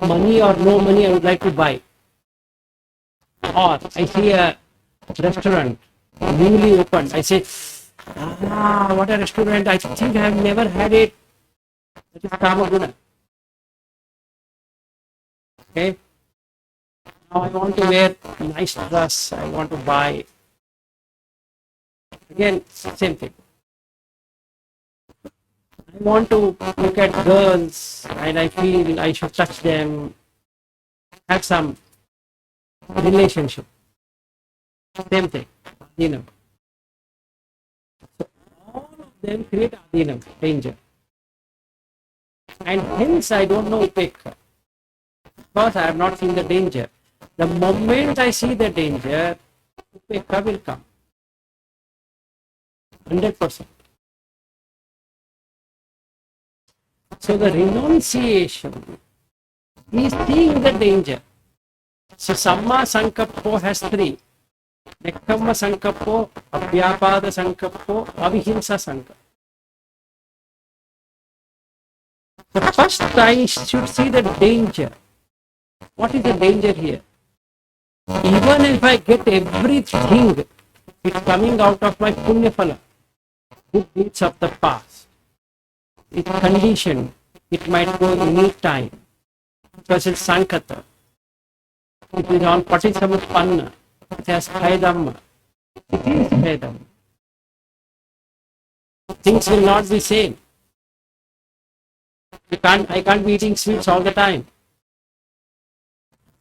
money or no money, I would like to buy. Or I see a restaurant newly opened, I say, what a restaurant, I think I have never had it. That is Kamaguna. Okay. Now I want to wear nice dress, I want to buy. Again, same thing. I want to look at girls and I feel I should touch them, have some relationship. Same thing, adinam. So all of them create adinam, danger. And hence I don't know upekha, because I have not seen the danger. The moment I see the danger, upekha will come. 100%. So the renunciation is seeing the danger. So Samma Sankappo has three. Nekkamma Sankappo, Abhyapada Sankappo, Avihimsa Sankappo. The first I should see the danger. What is the danger here? Even if I get everything, it's coming out of my punya phala, good deeds of the past. It's conditioned. It might go any time. Because it's Sankata. It is on Patisamutpanna. It has Bhaidamma. It is Bhaidamma. Things will not be same. I can't be eating sweets all the time.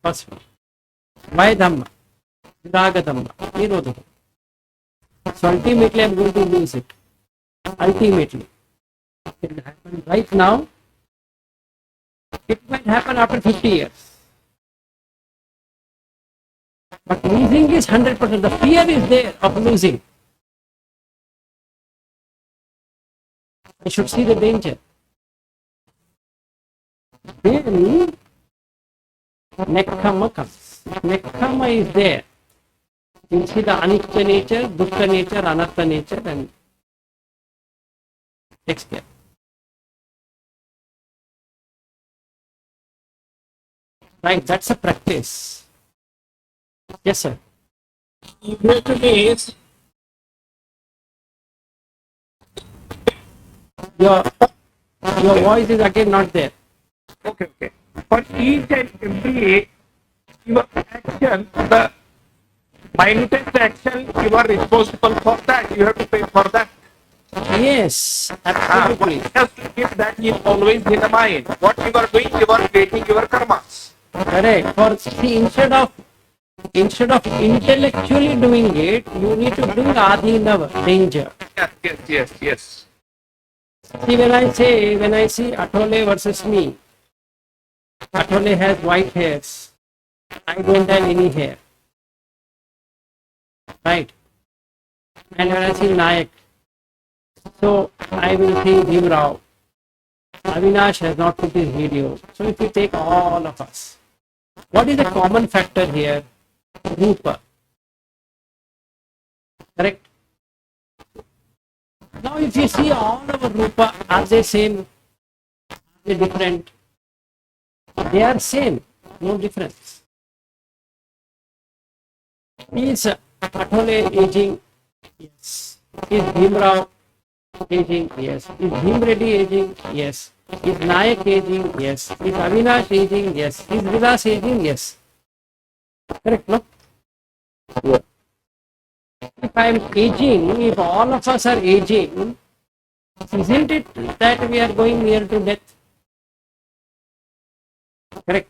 Possible. Bhaidamma. Ragadamma. Nirodhamma. So ultimately I am going to lose it. Ultimately. It will happen right now. It might happen after 50 years. But losing is 100%. The fear is there of losing. I should see the danger. Then, Nekkhamma comes. Nekkhamma is there. You see the Anitya nature, Dukkha nature, Anatta nature, and takes care. Right, that's a practice. Yes, sir. Here to me is Your voice is again not there. okay. For each and every your action, the minutest action, you are responsible for that. You have to pay for that. Yes, absolutely. Just keep that in always in the mind. What you are doing, you are creating your karmas. Correct. For see, instead of intellectually doing it, you need to bring adinava, danger. Yes. See, when I see Atole versus me, Atole has white hairs. I don't have any hair. Right? And when I see Nayak, so I will see Bhimrao. Avinash has not put his video. So if you take all of us, what is the common factor here? Rupa. Correct? Now if you see all our Rupa, are they same? Are they different? They are same. No difference. Is Atole aging? Yes. Is Bhimrao aging? Yes. Is Bhim Reddy aging? Yes. Is Nayak aging? Yes. Is Avinash aging? Yes. Is Vilas aging? Yes. Correct, no? Yeah. If I am aging, if all of us are aging, isn't it that we are going near to death? Correct.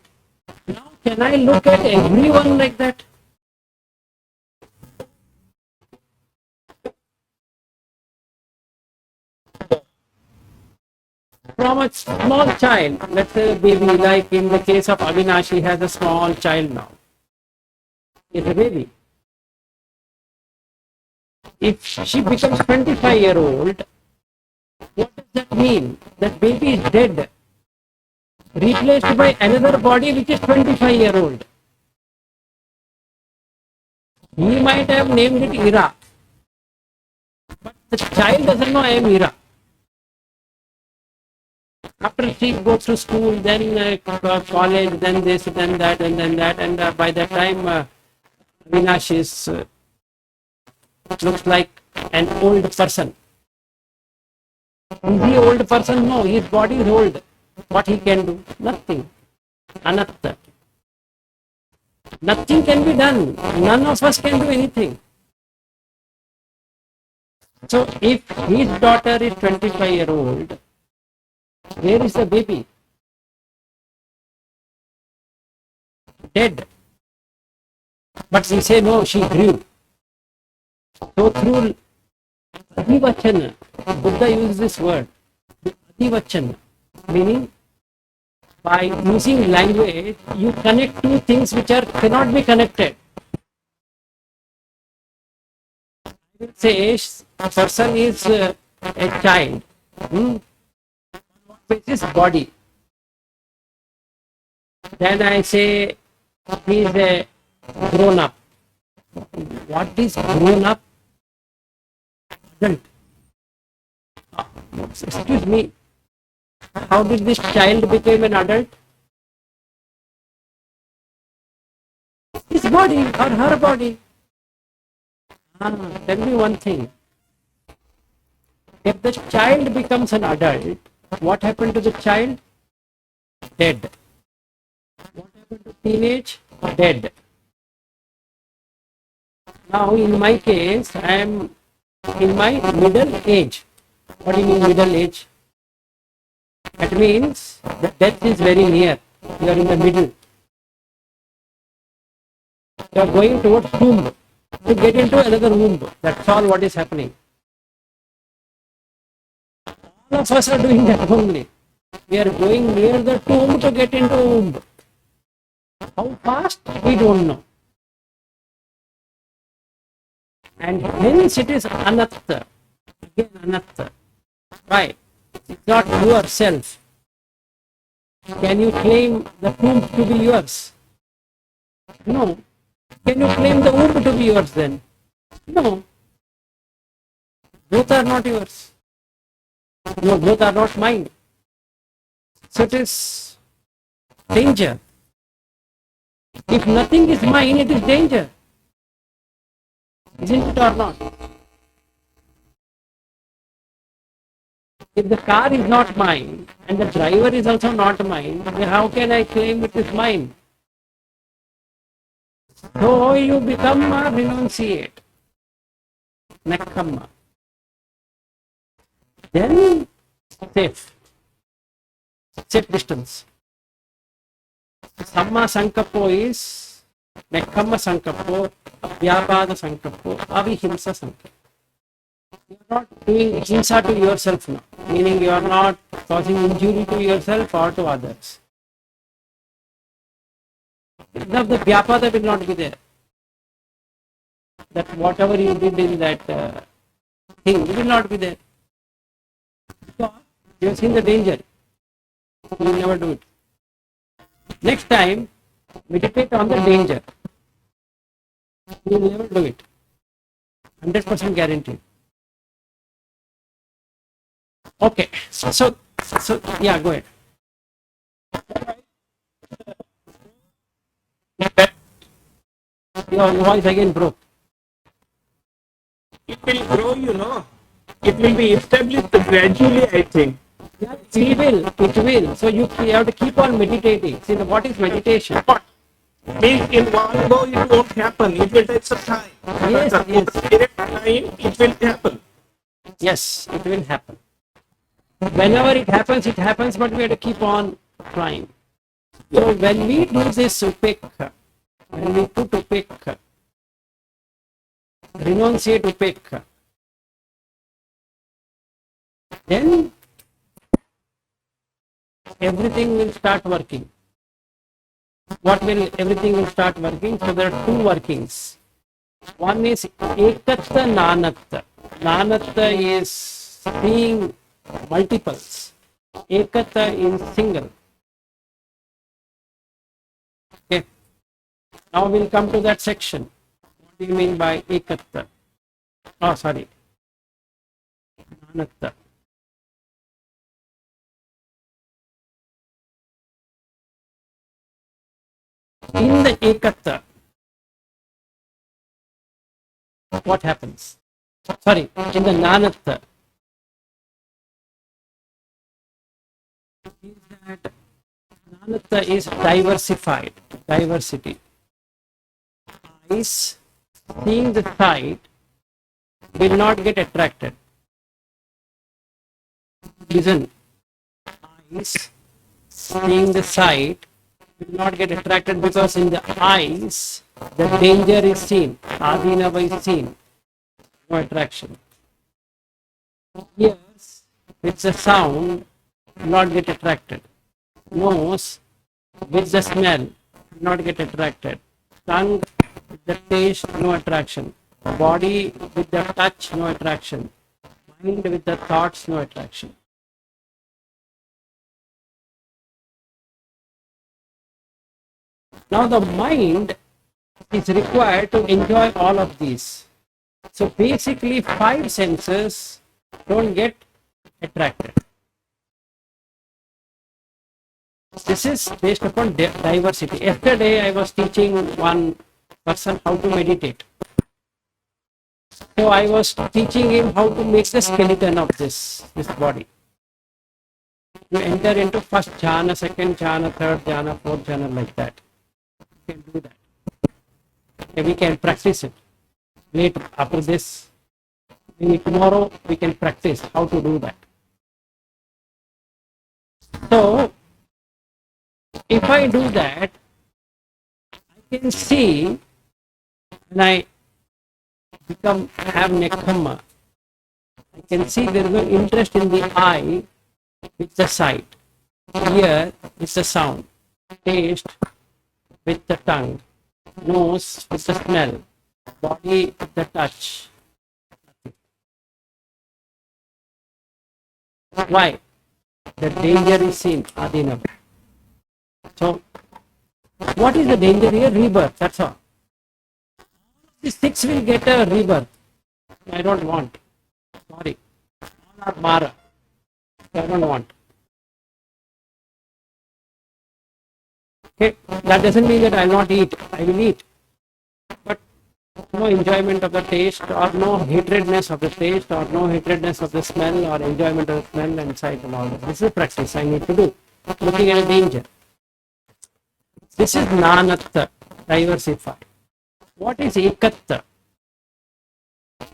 Now, can I look at everyone like that? From a small child, let's say a baby, like in the case of Avinash, he has a small child now. It's a baby. If she becomes 25-year-old, what does that mean? That baby is dead, replaced by another body which is 25-year-old. He might have named it Ira, but the child doesn't know I am Ira. After she goes to school, then college, then this, then that, and then that, and by that time, Avinash is looks like an old person. Is he old person? No, his body is old. What he can do? Nothing. Anatta. Nothing can be done. None of us can do anything. So if his daughter is 25-year-old, where is the baby? Dead. But we say no, she grew. So through Adivachana, Buddha uses this word, Adivachana, meaning by using language, you connect two things which are cannot be connected. Say a person is a child. Which is body. Then I say he is a grown up. What is grown up? Adult. Excuse me. How did this child become an adult? His body or her body. Tell me one thing. If the child becomes an adult, what happened to the child? Dead. What happened to teenage? Dead. Now, in my case, I am in my middle age. What do you mean middle age? That means the death is very near. You are in the middle. You are going towards womb to get into another womb. That's all what is happening. All of us are doing that only. We are going near the tomb to get into womb. How fast? We don't know. And hence it is anatta. Again anatta. Why? It's not yourself. Can you claim the tomb to be yours? No. Can you claim the womb to be yours then? No. Both are not yours. No, both are not mine. So it is danger. If nothing is mine, it is danger. Isn't it or not? If the car is not mine and the driver is also not mine, then how can I claim it is mine? So you become a renunciate. Nakkamma. Then safe. Safe distance. Samma Sankapo is Nakkamma Sankapo, Vyapada Sankapo, Avihimsa Sankapo. You are not doing himsa to yourself now, meaning you are not causing injury to yourself or to others. Now the Vyapada will not be there. That whatever you did in that thing will not be there. So you have seen the danger. You will never do it. Next time, meditate on the danger. You will never do it. 100% guaranteed. Okay, so yeah, go ahead. Your voice again broke. It will grow, it will be established gradually, I think. Yeah, it will. It will. So you have to keep on meditating. See, what is meditation? But means in one go it won't happen. It will take some time. Yes, But yes. over a period of time, it will happen. Yes, it will happen. Whenever it happens, but we have to keep on trying. So when we do this upekha, when we put upekha, renunciate upekha, then everything will start working. What will everything will start working? So there are two workings. One is ekatta nanatta. Nanatta is seeing multiples. Ekatta is single. Okay. Now we'll come to that section. What do you mean by ekatta? Oh, sorry. Nanatta. In the ekatta, what happens? Sorry, in the nanatta, is that nanatta is diversified, diversity. Eyes seeing the sight will not get attracted. Listen, eyes seeing the sight will not get attracted because in the eyes the danger is seen, adinava is seen, no attraction. Ears with the sound will not get attracted. Nose with the smell will not get attracted. Tongue with the taste, no attraction. Body with the touch, no attraction. Mind with the thoughts, no attraction. Now the mind is required to enjoy all of these. So basically 5 senses don't get attracted. This is based upon diversity. Yesterday I was teaching one person how to meditate. So I was teaching him how to make the skeleton of this body. You enter into first jhana, second jhana, third jhana, fourth jhana, like that. You can do that. Okay, we can practice it. Later, after this, maybe tomorrow we can practice how to do that. So, if I do that, I can see when I have nekhamma, I can see there is no interest in the eye with the sight, ear with the sound, taste with the tongue, nose with the smell, body with the touch. Why? The danger is seen, adinam. So, what is the danger here? Rebirth, that's all. The 6 will get a rebirth. I don't want. Sorry. All are Mara. I don't want. Okay, that doesn't mean that I will not eat. I will eat. But no enjoyment of the taste, or no hatredness of the taste, or no hatredness of the smell, or enjoyment of the smell and sight and all that. This is a practice I need to do. Looking at a danger. This is nanatta, diversified. What is ekatta?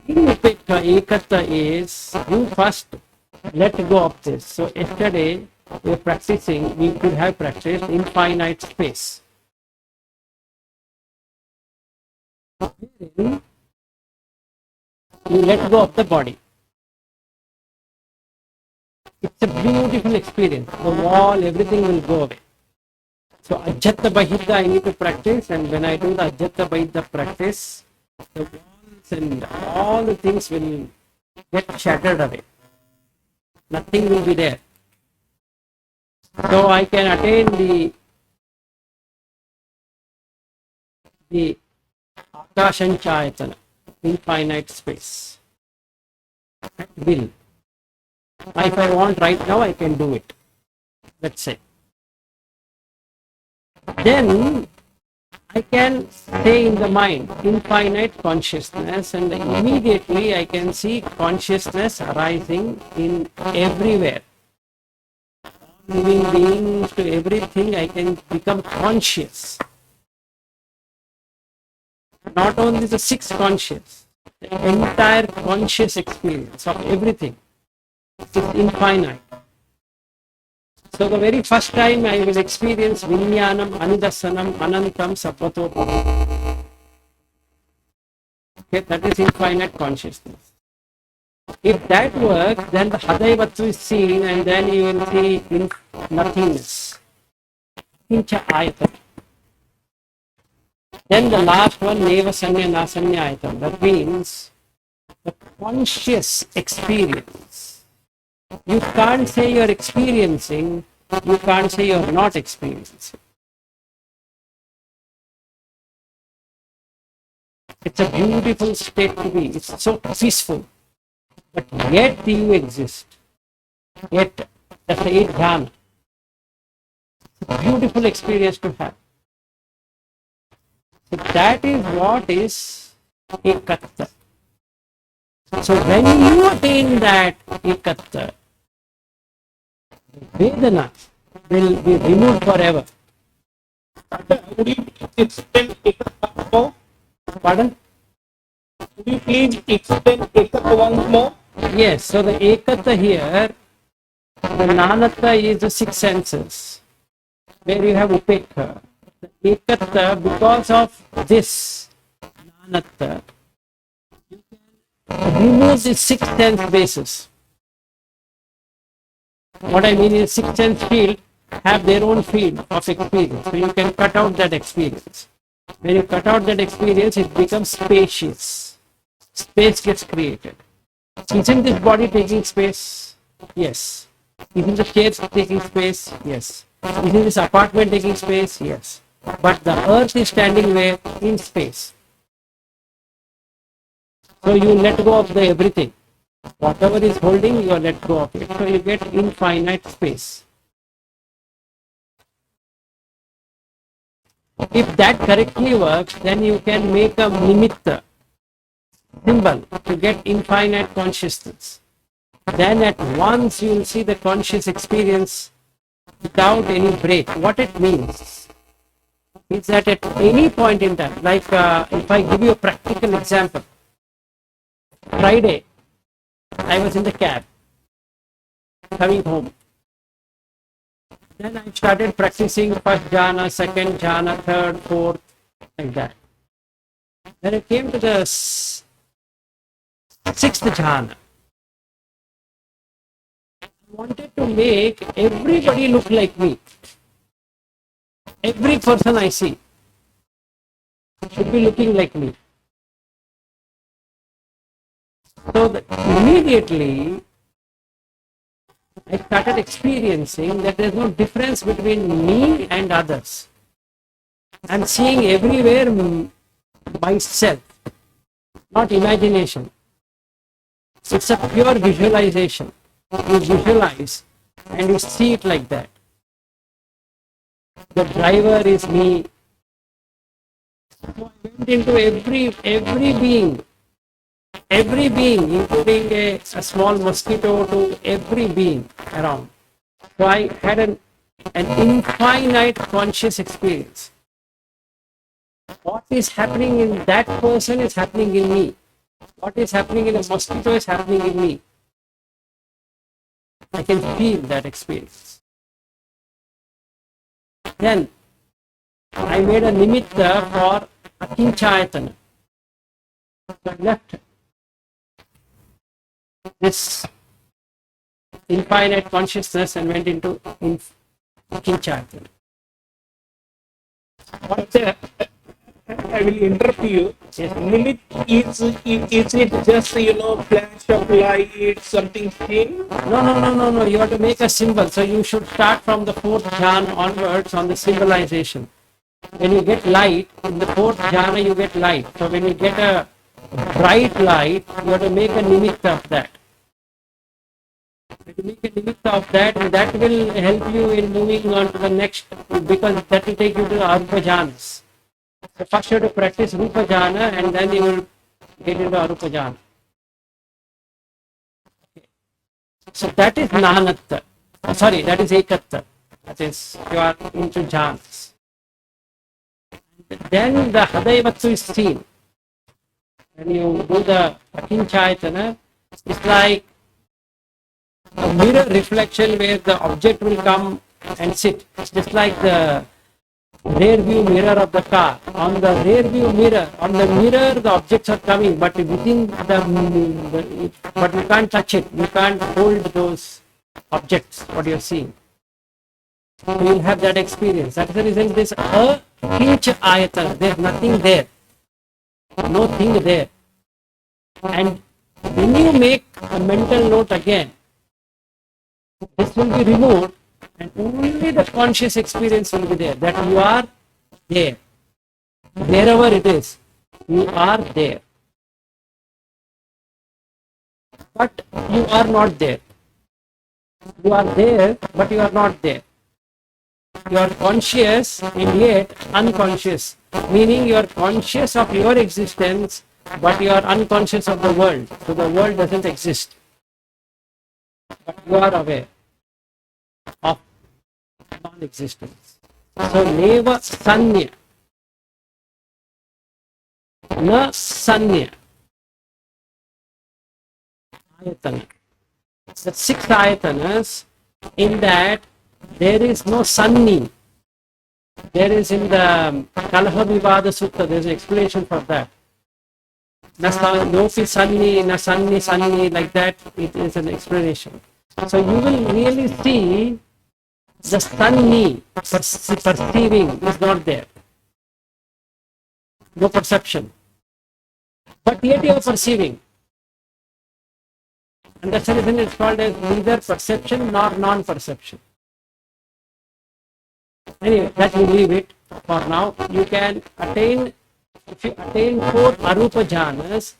In upekha, ekatta is you first let go of this. So yesterday we were practicing, we could have practiced infinite space. You let go of the body. It's a beautiful experience. The wall, everything will go away. So Ajjata Bahidha I need to practice, and when I do the Ajjata Bahidha practice, the walls and all the things will get shattered away. Nothing will be there. So I can attain the Akashanchayatana, infinite space, at will. If I want right now, I can do it. Let's say. Then I can say in the mind infinite consciousness, and immediately I can see consciousness arising in everywhere. Living beings to everything, I can become conscious. Not only the six conscious, the entire conscious experience of everything is infinite. So the very first time I will experience Vinyanam, Anidasanam, Anantam, Sapato. Okay, that is infinite consciousness. If that works, then the Hadaivatsu is seen, and then you will see in nothingness. Kincha Ayatam. Then the last one, Neva Sanya Nasanya Ayatam. That means the conscious experience. You can't say you're experiencing, you can't say you're not experiencing. It's a beautiful state to be. It's so peaceful. But yet you exist. Yet that's the eighth jhana. It's a beautiful experience to have. So that is what is ekatta. So when you attain that ekatta, Vedana will be removed forever. Would you explain Ekata more? Pardon? Would you please explain Ekata once more? Yes, so the ekata here, the nanata is the six senses, where you have upekha. The ekata, because of this nanata, you can remove the six sense basis. What I mean is six sense field have their own field of experience. So you can cut out that experience. When you cut out that experience, it becomes spacious. Space gets created. Isn't this body taking space? Yes. Isn't the chairs taking space? Yes. Isn't this apartment taking space? Yes. But the earth is standing where? In space. So you let go of the everything. Whatever is holding, you let go of it. So you get infinite space. If that correctly works, then you can make a nimitta, symbol, to get infinite consciousness. Then at once you will see the conscious experience without any break. What it means is that at any point in time, like if I give you a practical example, Friday, I was in the cab coming home. Then I started practicing first jhana, second jhana, third, fourth, like that. Then I came to the sixth jhana. I wanted to make everybody look like me. Every person I see should be looking like me. So that immediately I started experiencing that there is no difference between me and others. I'm seeing everywhere myself, not imagination. It's a pure visualization. You visualize and you see it like that. The driver is me. So I went into every being, including a small mosquito, to every being around. So I had an infinite conscious experience. What is happening in that person is happening in me. What is happening in a mosquito is happening in me. I can feel that experience. Then I made a nimitta for akinchayatana. So I left this infinite consciousness and went into akinchayatana. But, I will interrupt you. Yes. Limit is it just flash of light, something thin? No. You have to make a symbol. So you should start from the fourth jhana onwards on the symbolization. When you get light, in the fourth jhana you get light. So when you get a bright light, you have to make a nimitta of that. You make a nimitta of that, and that will help you in moving on to the next, because that will take you to the arpa jhanas. So first you have to practice Rupa Jhana and then you will get into Arupa Jhana. So that is Nanatta. Sorry, that is Ekatta. That is, you are into jhanas. Then the Hadaivatsu is seen. When you do the Akinchayatana, it's like a mirror reflection where the object will come and sit. It's just like the rear view mirror of the car. On the rear view mirror, on the mirror, the objects are coming, but within but you can't touch it. You can't hold those objects, what you're seeing. You will have that experience. That's the reason this Kincha Ayatana, there's nothing there. No thing there. And when you make a mental note again, this will be removed and only the conscious experience will be there, that you are there. Wherever it is, you are there. But you are not there. You are there, but you are not there. You are conscious and yet unconscious, meaning you are conscious of your existence, but you are unconscious of the world. So the world doesn't exist. But you are aware of non-existence. So neva sanya, na sanya, ayatana. The 6 ayatanas, in that there is no sanni. There is in the Kalaha Vivada Sutta, there is an explanation for that. Nopi sanni, na sanni, sanni, like that, it is an explanation. So you will really see the sanni, perceiving is not there. No perception. But yet you are perceiving. And that's the reason it's called as neither perception nor non-perception. Anyway, that we leave it for now. You can attain, if you attain 4 Arupa Jhanas,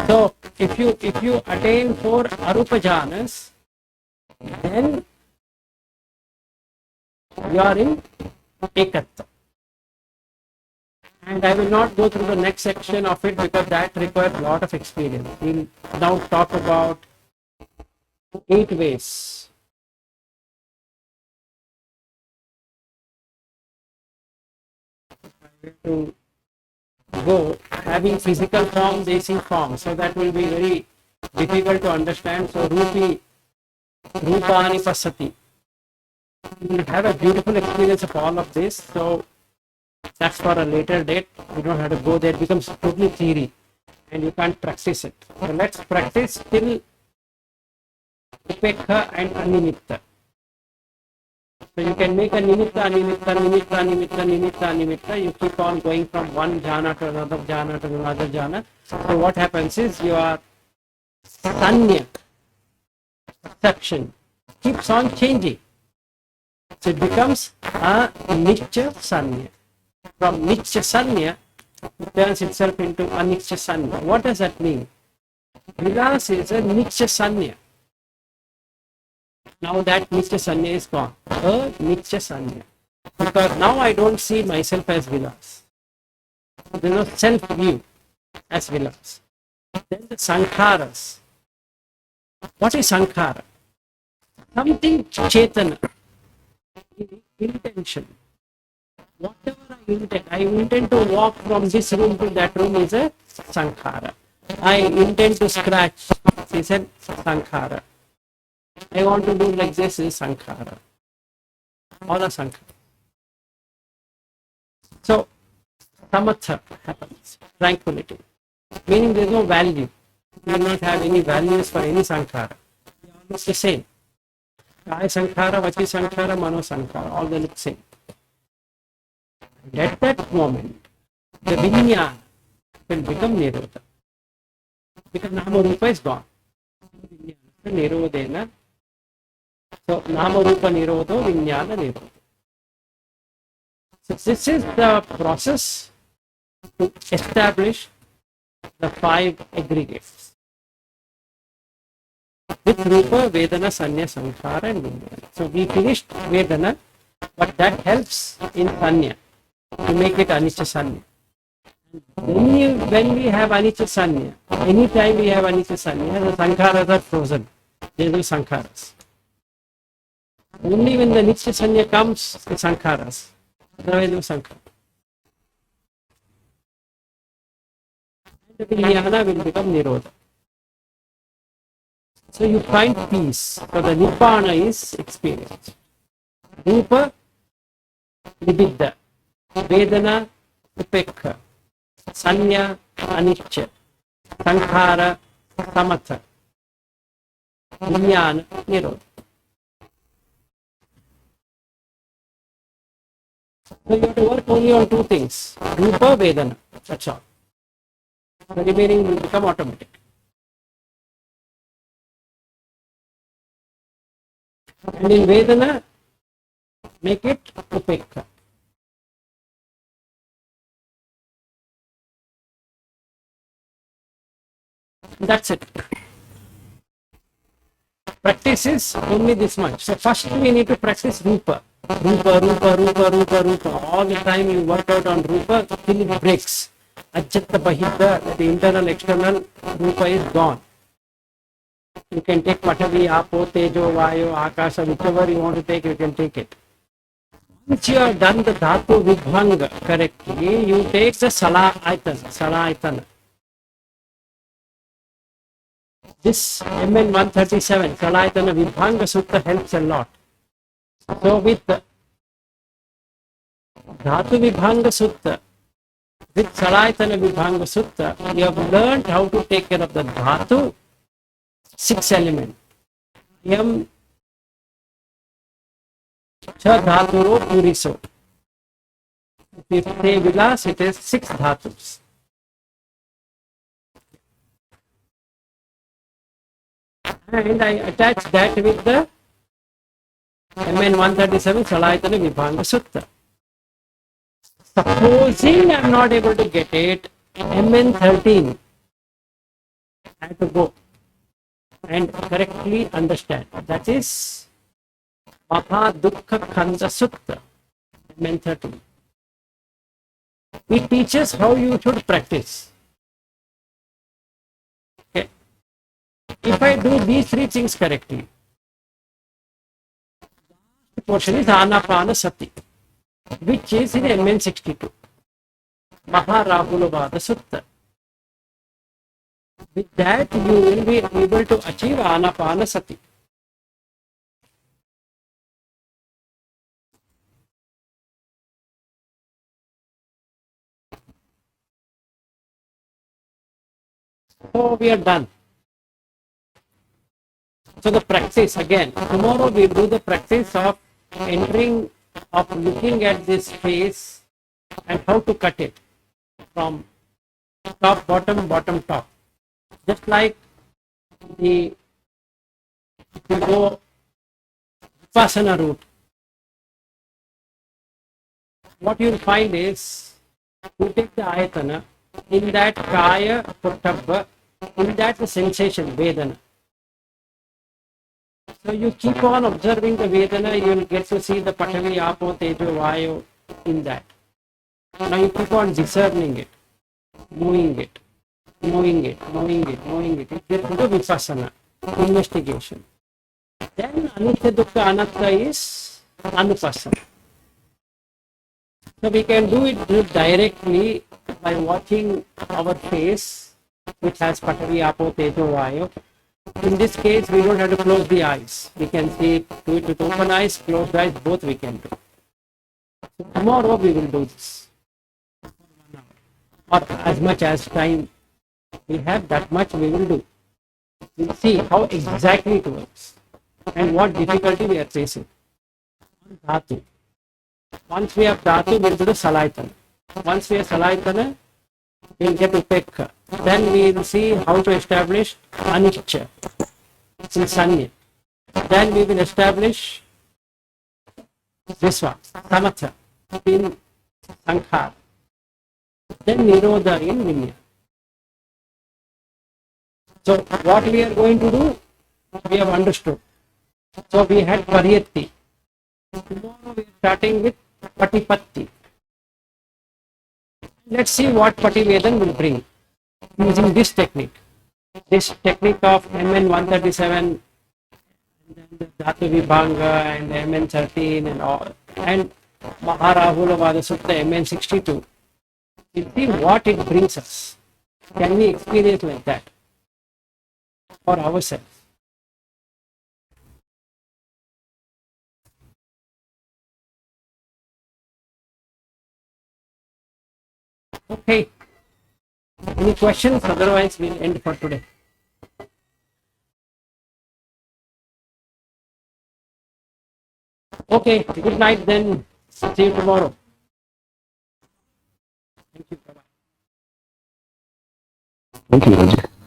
so if you attain 4 Arupa Jhanas, then you are in Ekatta. And I will not go through the next section of it because that requires a lot of experience. We'll now talk about 8 ways. To go having physical form, desi form, so that will be very difficult to understand. So Rupani Pasati. You will have a beautiful experience of all of this. So that's for a later date. You don't have to go there. It becomes totally theory and you can't practice it. So let's practice till Upekha and Animitta. So you can make a Nimitta, Nimitta, Nimitta, Nimitta, Nimitta, Nimitta. You keep on going from one jhana to another jhana to another jhana. So what happens is your sanya, perception, keeps on changing. So it becomes a Nitya Sanya. From Nitya Sanya, it turns itself into Anitya Sanya. What does that mean? Vilas is a Nitya Sanya. Now that Nitya Sanya is gone. A Nitya Sanya. Because now I don't see myself as Vilas. There is no self-view as Vilas. Then the Sankharas. What is Sankhara? Something Chetana. Intention. Whatever I intend to walk from this room to that room is a Sankhara. I intend to scratch, is a Sankhara. I want to do like this is Sankhara. All are Sankhara. So, Samatha happens, tranquility. Meaning there is no value. You will not have any values for any Sankhara. They are almost the same. Kaya Sankhara, Vachi Sankhara, Mano Sankhara, all they look same. And at that moment, the Vinyana will become Nirodha. Because Nama Rupa is gone. Nirodhena. So Nama Rupa Nirodho, Vinyana Nirodha. So this is the process to establish the 5 aggregates. with Rupa, Vedana, Sanya, Sankhara and Vijnana. So we finished Vedana, but that helps in Sanya to make it Anicca Sanya. When we have Anicca Sanya, anytime we have Anicca Sanya, the Sankharas are frozen. There is no Sankharas. Only when the Nitya Sanya comes, the Sankharas. Otherwise, no Sankhara. And the Vijnana will become Nirodha. So you find peace. So the Nibbana is experience. Rupa, Nibbida. Vedana, Upekha. Sanya, Anicca. Sankhara, Samatha. Vijnana, Nirodha. So you have to work only on two things. Rupa, Vedana. That's all. The remaining will become automatic. And in Vedana, make it Upekha. That's it. Practice is only this much. So first we need to practice Rupa. Rupa. All the time you work out on Rupa till it breaks. Ajjatta Bahita, the internal, external Rupa is gone. You can take Patavi, Apo, Tejo, Vayo, Akasha, whichever you want to take, you can take it. Once you have done the Dhatu Vibhanga correctly, you take the Salaitana. This MN 137, Salaitana Vibhanga Sutta helps a lot. So with Dhatu Vibhanga Sutta, with Salaitana Vibhanga Sutta, you have learned how to take care of the Dhatu, 6 elements. Yam Cha Dhaturo Puriso. If you say Vilas, it is 6 Dhatus. And I attach that with the MN 137 Salaitana Vibhanga Sutta. Supposing I am not able to get it, MN 13, I have to go and correctly understand. That is Maha Dukkha Khanda Sutta, MN 13. It teaches how you should practice. Okay. If I do these 3 things correctly, the portion is Anapana Sati, which is in MN 62, Maharahulabhada Sutta. With that, you will be able to achieve Anapana Sati. So we are done. So the practice again, tomorrow we do the practice of entering, of looking at this face and how to cut it from top, bottom, top. Just like if you go Vipassana route, what you will find is, you take the Ayatana, in that Kaya, Puttabha, in that the sensation, Vedana. So you keep on observing the Vedana, you will get to see the Patavi, Apo, Tejo, Vayo in that. Now you keep on discerning it, knowing it. It gets into Vipassana, investigation. Then Anitya, Dukkha, Anatta is Anupassana. So we can do it directly by watching our face, which has Patavi, Apo, Tejo, Vayo. In this case, we don't have to close the eyes. We can see, do it with open eyes, closed eyes, both we can do. So tomorrow we will do this. Or as much as time we have, that much we will do. We'll see how exactly it works and what difficulty we are facing. Dhatu. Once we have Dhatu, we'll do the Salaitana. Once we have Salaitana, we'll get Upekha. Then we will see how to establish Anicca in Sanya. Then we will establish this one, Samatha in Sankhara. Then Nirodha in Vijnana. So what we are going to do? We have understood. So we had Pariyatti. Tomorrow we are starting with Patipatti. Let's see what Pativedan will bring using this technique. This technique of MN 137 and then the Dhatu Vibhanga and MN 13 and all, and Maharahula Vada Sutta MN 62. We'll see what it brings us. Can we experience like that for ourselves? Okay. Any questions? Otherwise, we'll end for today. Okay. Good night then. See you tomorrow. Thank you. Bye-bye. Thank you, Raji.